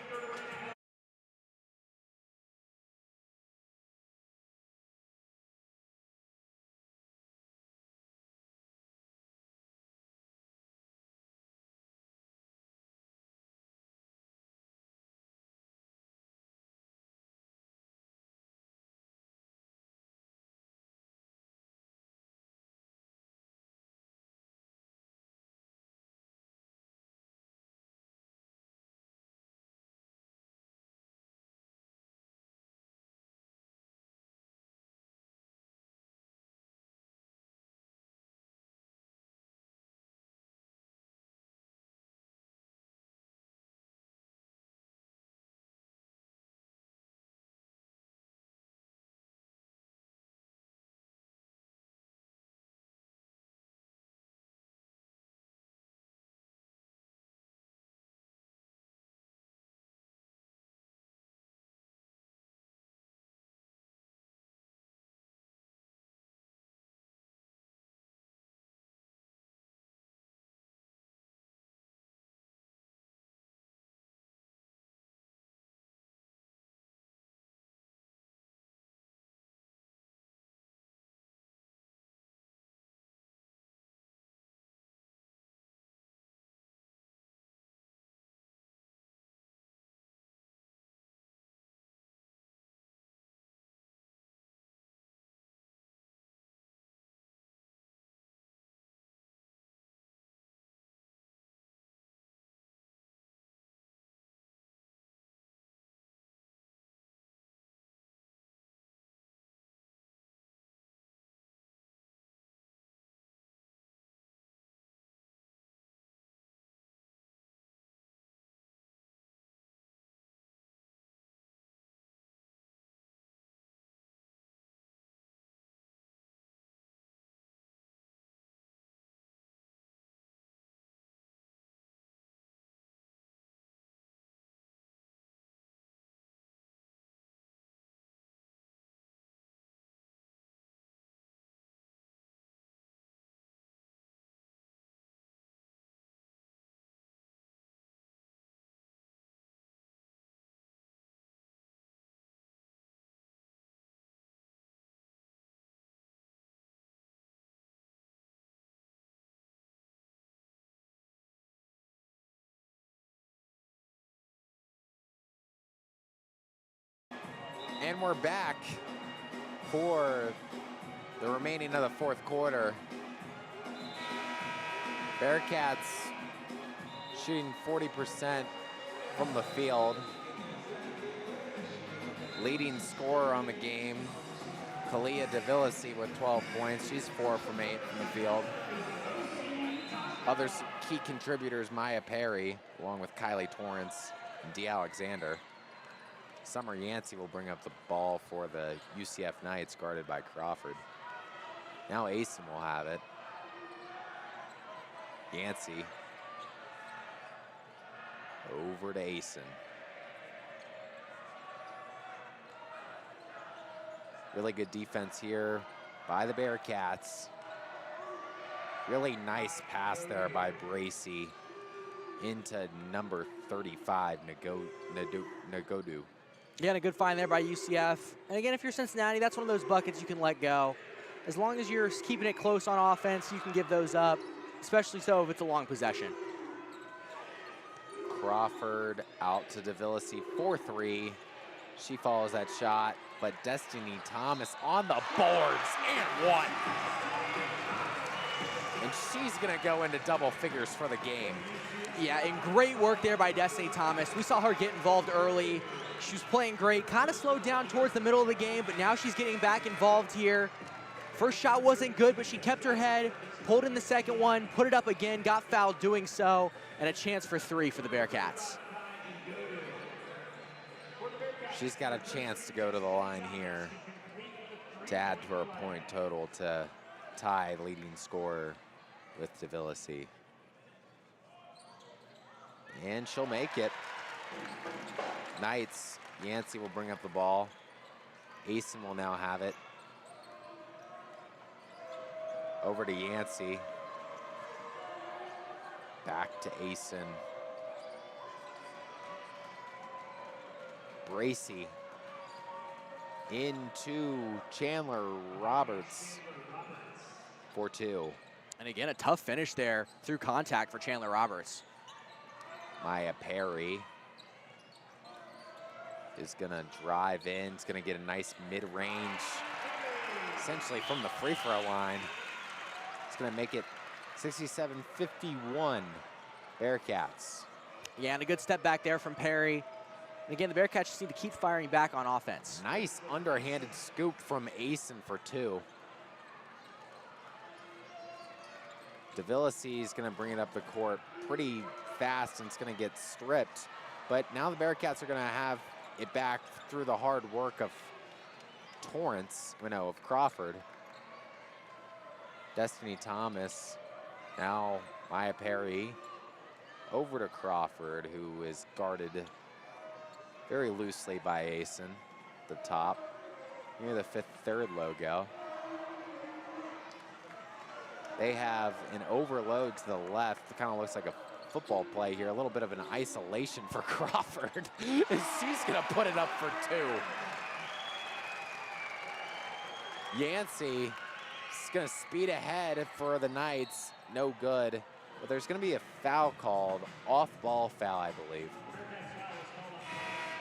And we're back for the remaining of the fourth quarter. Bearcats shooting 40% from the field. Leading scorer on the game, Kalia DeVillasi with 12 points. She's 4 from 8 from the field. Other key contributors, Maya Perry, along with Kylie Torrance and Dee Alexander. Summer Yancey will bring up the ball for the UCF Knights, guarded by Crawford. Now Asen will have it. Yancey. Over to Asen. Really good defense here by the Bearcats. Really nice pass there by Bracy into number 35, Nagodu. Yeah, and a good find there by UCF. And again, if you're Cincinnati, that's one of those buckets you can let go. As long as you're keeping it close on offense, you can give those up, especially so if it's a long possession. Crawford out to DeVillasi, 4-3. She follows that shot, but Destiny Thomas on the boards and one. And she's gonna go into double figures for the game. Yeah, and great work there by Destiny Thomas. We saw her get involved early. She was playing great, kind of slowed down towards the middle of the game, but now she's getting back involved here. First shot wasn't good, but she kept her head, pulled in the second one, put it up again, got fouled doing so, and a chance for 3 for the Bearcats. She's got a chance to go to the line here to add to her point total to tie leading scorer with DeVillasi. And she'll make it. Knights, Yancey will bring up the ball. Asen will now have it. Over to Yancey. Back to Asen. Bracy into Chandler Roberts for 2. And again, a tough finish there through contact for Chandler Roberts. Maya Perry is gonna drive in. It's gonna get a nice mid-range, essentially from the free throw line. It's gonna make it 67-51 Bearcats. Yeah, and a good step back there from Perry. And again, the Bearcats just need to keep firing back on offense. Nice underhanded scoop from Asen for 2. DeVillasi is going to bring it up the court pretty fast, and it's going to get stripped. But now the Bearcats are going to have it back through the hard work of of Crawford. Destiny Thomas, now Maya Perry, over to Crawford, who is guarded very loosely by Asen, the top, near the 5th-3rd logo. They have an overload to the left. It kind of looks like a football play here. A little bit of an isolation for Crawford. She's gonna put it up for 2. Yancey is gonna speed ahead for the Knights. No good. But there's gonna be a foul called, off-ball foul, I believe,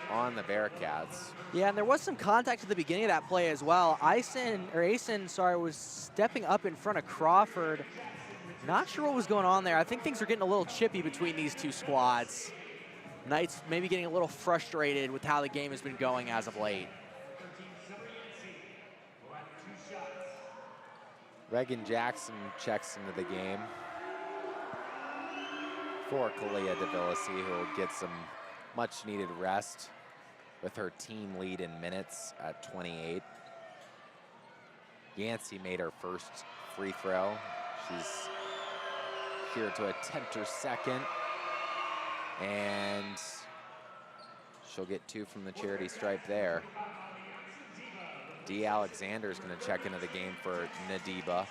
on the Bearcats. Yeah, and there was some contact at the beginning of that play as well. Asen was stepping up in front of Crawford. Not sure what was going on there. I think things are getting a little chippy between these two squads. Knights maybe getting a little frustrated with how the game has been going as of late. Reagan Jackson checks into the game for Kalia DeVillasi, who will get some much needed rest with her team lead in minutes at 28. Yancey made her first free throw. She's here to attempt her second. And she'll get 2 from the charity stripe there. Dee Alexander is going to check into the game for Nadiba.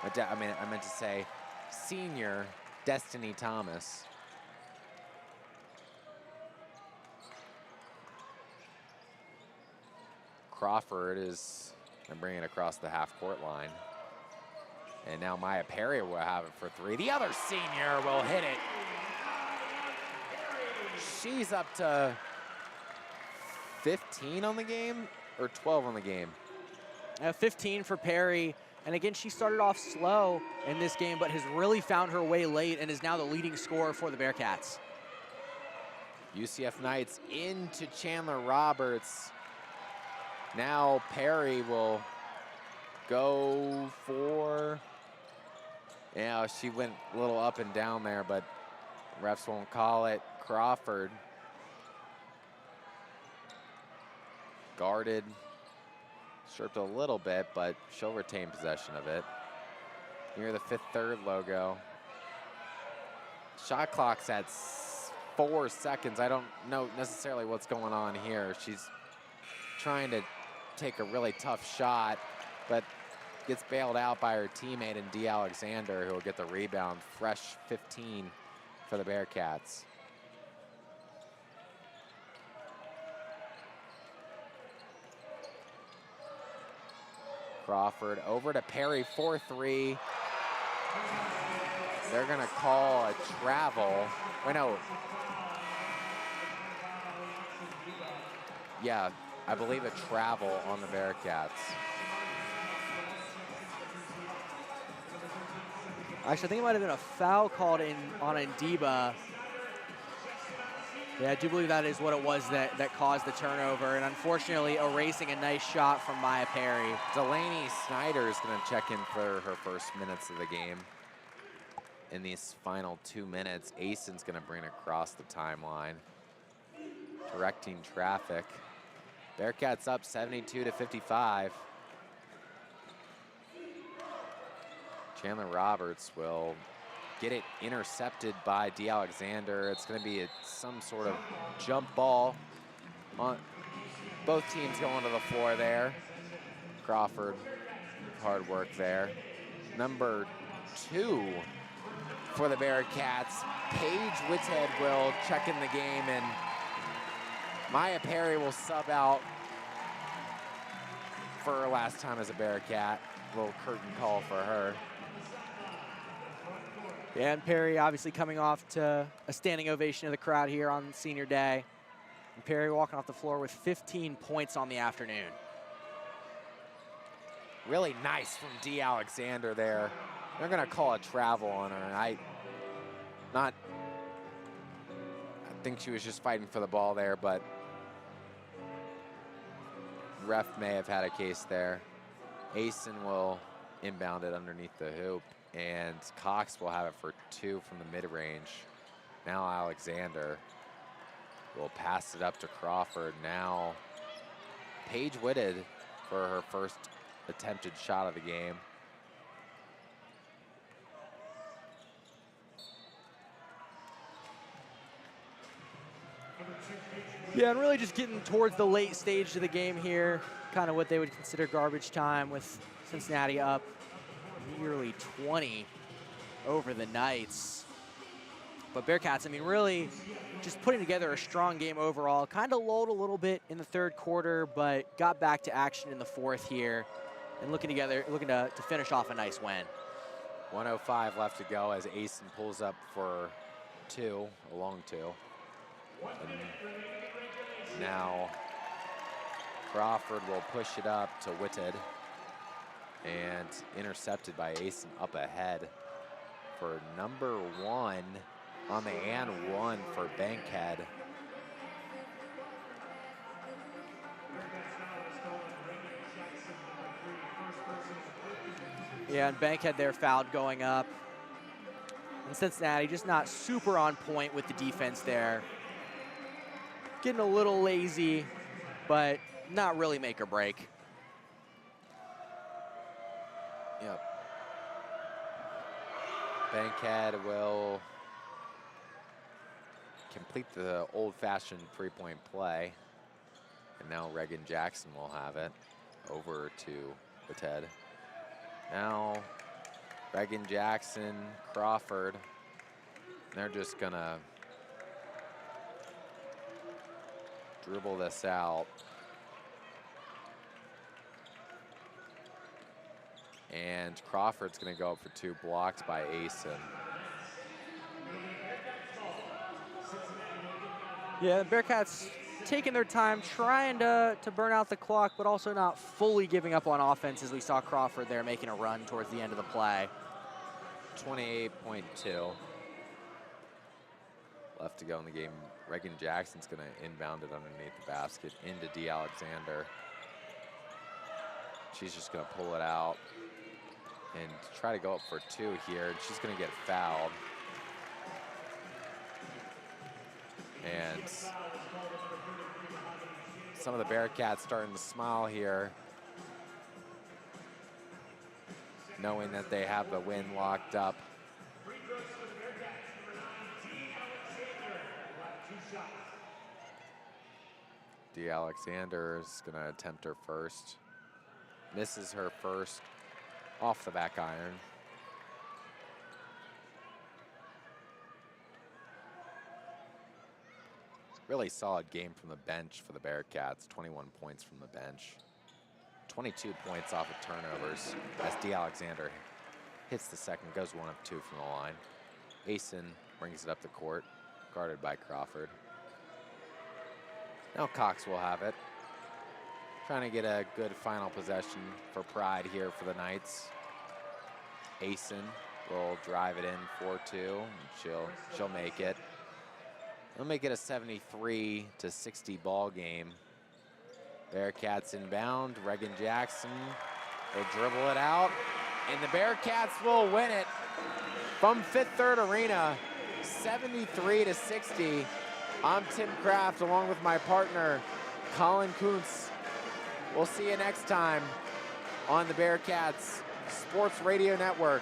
I meant to say senior Destiny Thomas. Crawford is going to bring it across the half-court line. And now Maya Perry will have it for 3. The other senior will hit it. She's up to 15 on the game or 12 on the game? 15 for Perry. And again, she started off slow in this game, but has really found her way late and is now the leading scorer for the Bearcats. UCF Knights into Chandler Roberts. Now Perry will go for, yeah, she went a little up and down there, but refs won't call it. Crawford guarded, stripped a little bit, but she'll retain possession of it. Near the 5th-3rd logo. Shot clock's at 4 seconds. I don't know necessarily what's going on here. She's trying to take a really tough shot, but gets bailed out by her teammate in D. Alexander, who will get the rebound. Fresh 15 for the Bearcats. Crawford over to Perry, 4-3. They're gonna call a travel. Wait, no. Yeah, I believe a travel on the Bearcats. Actually, I think it might have been a foul called on Ndiba. Yeah, I do believe that is what it was that caused the turnover, and unfortunately erasing a nice shot from Maya Perry. Delaney Snyder is going to check in for her first minutes of the game. In these final 2 minutes, Asen's going to bring it across the timeline, directing traffic. Bearcats up 72-55. Chandler Roberts will get it intercepted by D. Alexander. It's going to be some sort of jump ball. Both teams going to the floor there. Crawford, hard work there. Number 2 for the Bearcats, Paige Whithead will check in the game, and Maya Perry will sub out for her last time as a Bearcat. Little curtain call for her. Yeah, and Perry obviously coming off to a standing ovation of the crowd here on senior day. And Perry walking off the floor with 15 points on the afternoon. Really nice from D. Alexander there. They're gonna call a travel on her, and I think she was just fighting for the ball there, but ref may have had a case there. Asen will inbound it underneath the hoop, and Cox will have it for 2 from the mid-range. Now Alexander will pass it up to Crawford. Now Paige Whithead for her first attempted shot of the game. Yeah, and really just getting towards the late stage of the game here, kind of what they would consider garbage time, with Cincinnati up nearly 20 over the Knights. But Bearcats, I mean, really just putting together a strong game overall. Kind of lulled a little bit in the 3rd quarter, but got back to action in the 4th here, and looking to finish off a nice win. 1:05 left to go as Asen pulls up for 2, a long 2. And now Crawford will push it up to Whithead, and intercepted by Asen up ahead for number 1 on the and 1 for Bankhead. Yeah, and Bankhead there fouled going up. And Cincinnati just not super on point with the defense there. Getting a little lazy, but not really make or break. Yep. Bankhead will complete the old-fashioned 3-point play. And now Reagan Jackson will have it over to Whithead. Now Reagan Jackson, Crawford, they're just gonna dribble this out. And Crawford's gonna go up for 2, blocked by Asen. Yeah, the Bearcats taking their time, trying to burn out the clock, but also not fully giving up on offense, as we saw Crawford there making a run towards the end of the play. 28.2 left to go in the game. Reagan Jackson's going to inbound it underneath the basket into D. Alexander. She's just going to pull it out and try to go up for 2 here. And she's going to get fouled. And some of the Bearcats starting to smile here, knowing that they have the win locked up. D. Alexander is going to attempt her first. Misses her first off the back iron. Really solid game from the bench for the Bearcats. 21 points from the bench. 22 points off of turnovers as D. Alexander hits the second, goes 1 of 2 from the line. Asen brings it up the court, guarded by Crawford. Now Cox will have it. Trying to get a good final possession for pride here for the Knights. Asen will drive it in 4-2. She'll make it. They'll make it a 73-60 ball game. Bearcats inbound. Reagan Jackson will dribble it out, and the Bearcats will win it from Fifth Third Arena, 73-60. I'm Tim Kraft along with my partner, Colin Kunz. We'll see you next time on the Bearcats Sports Radio Network.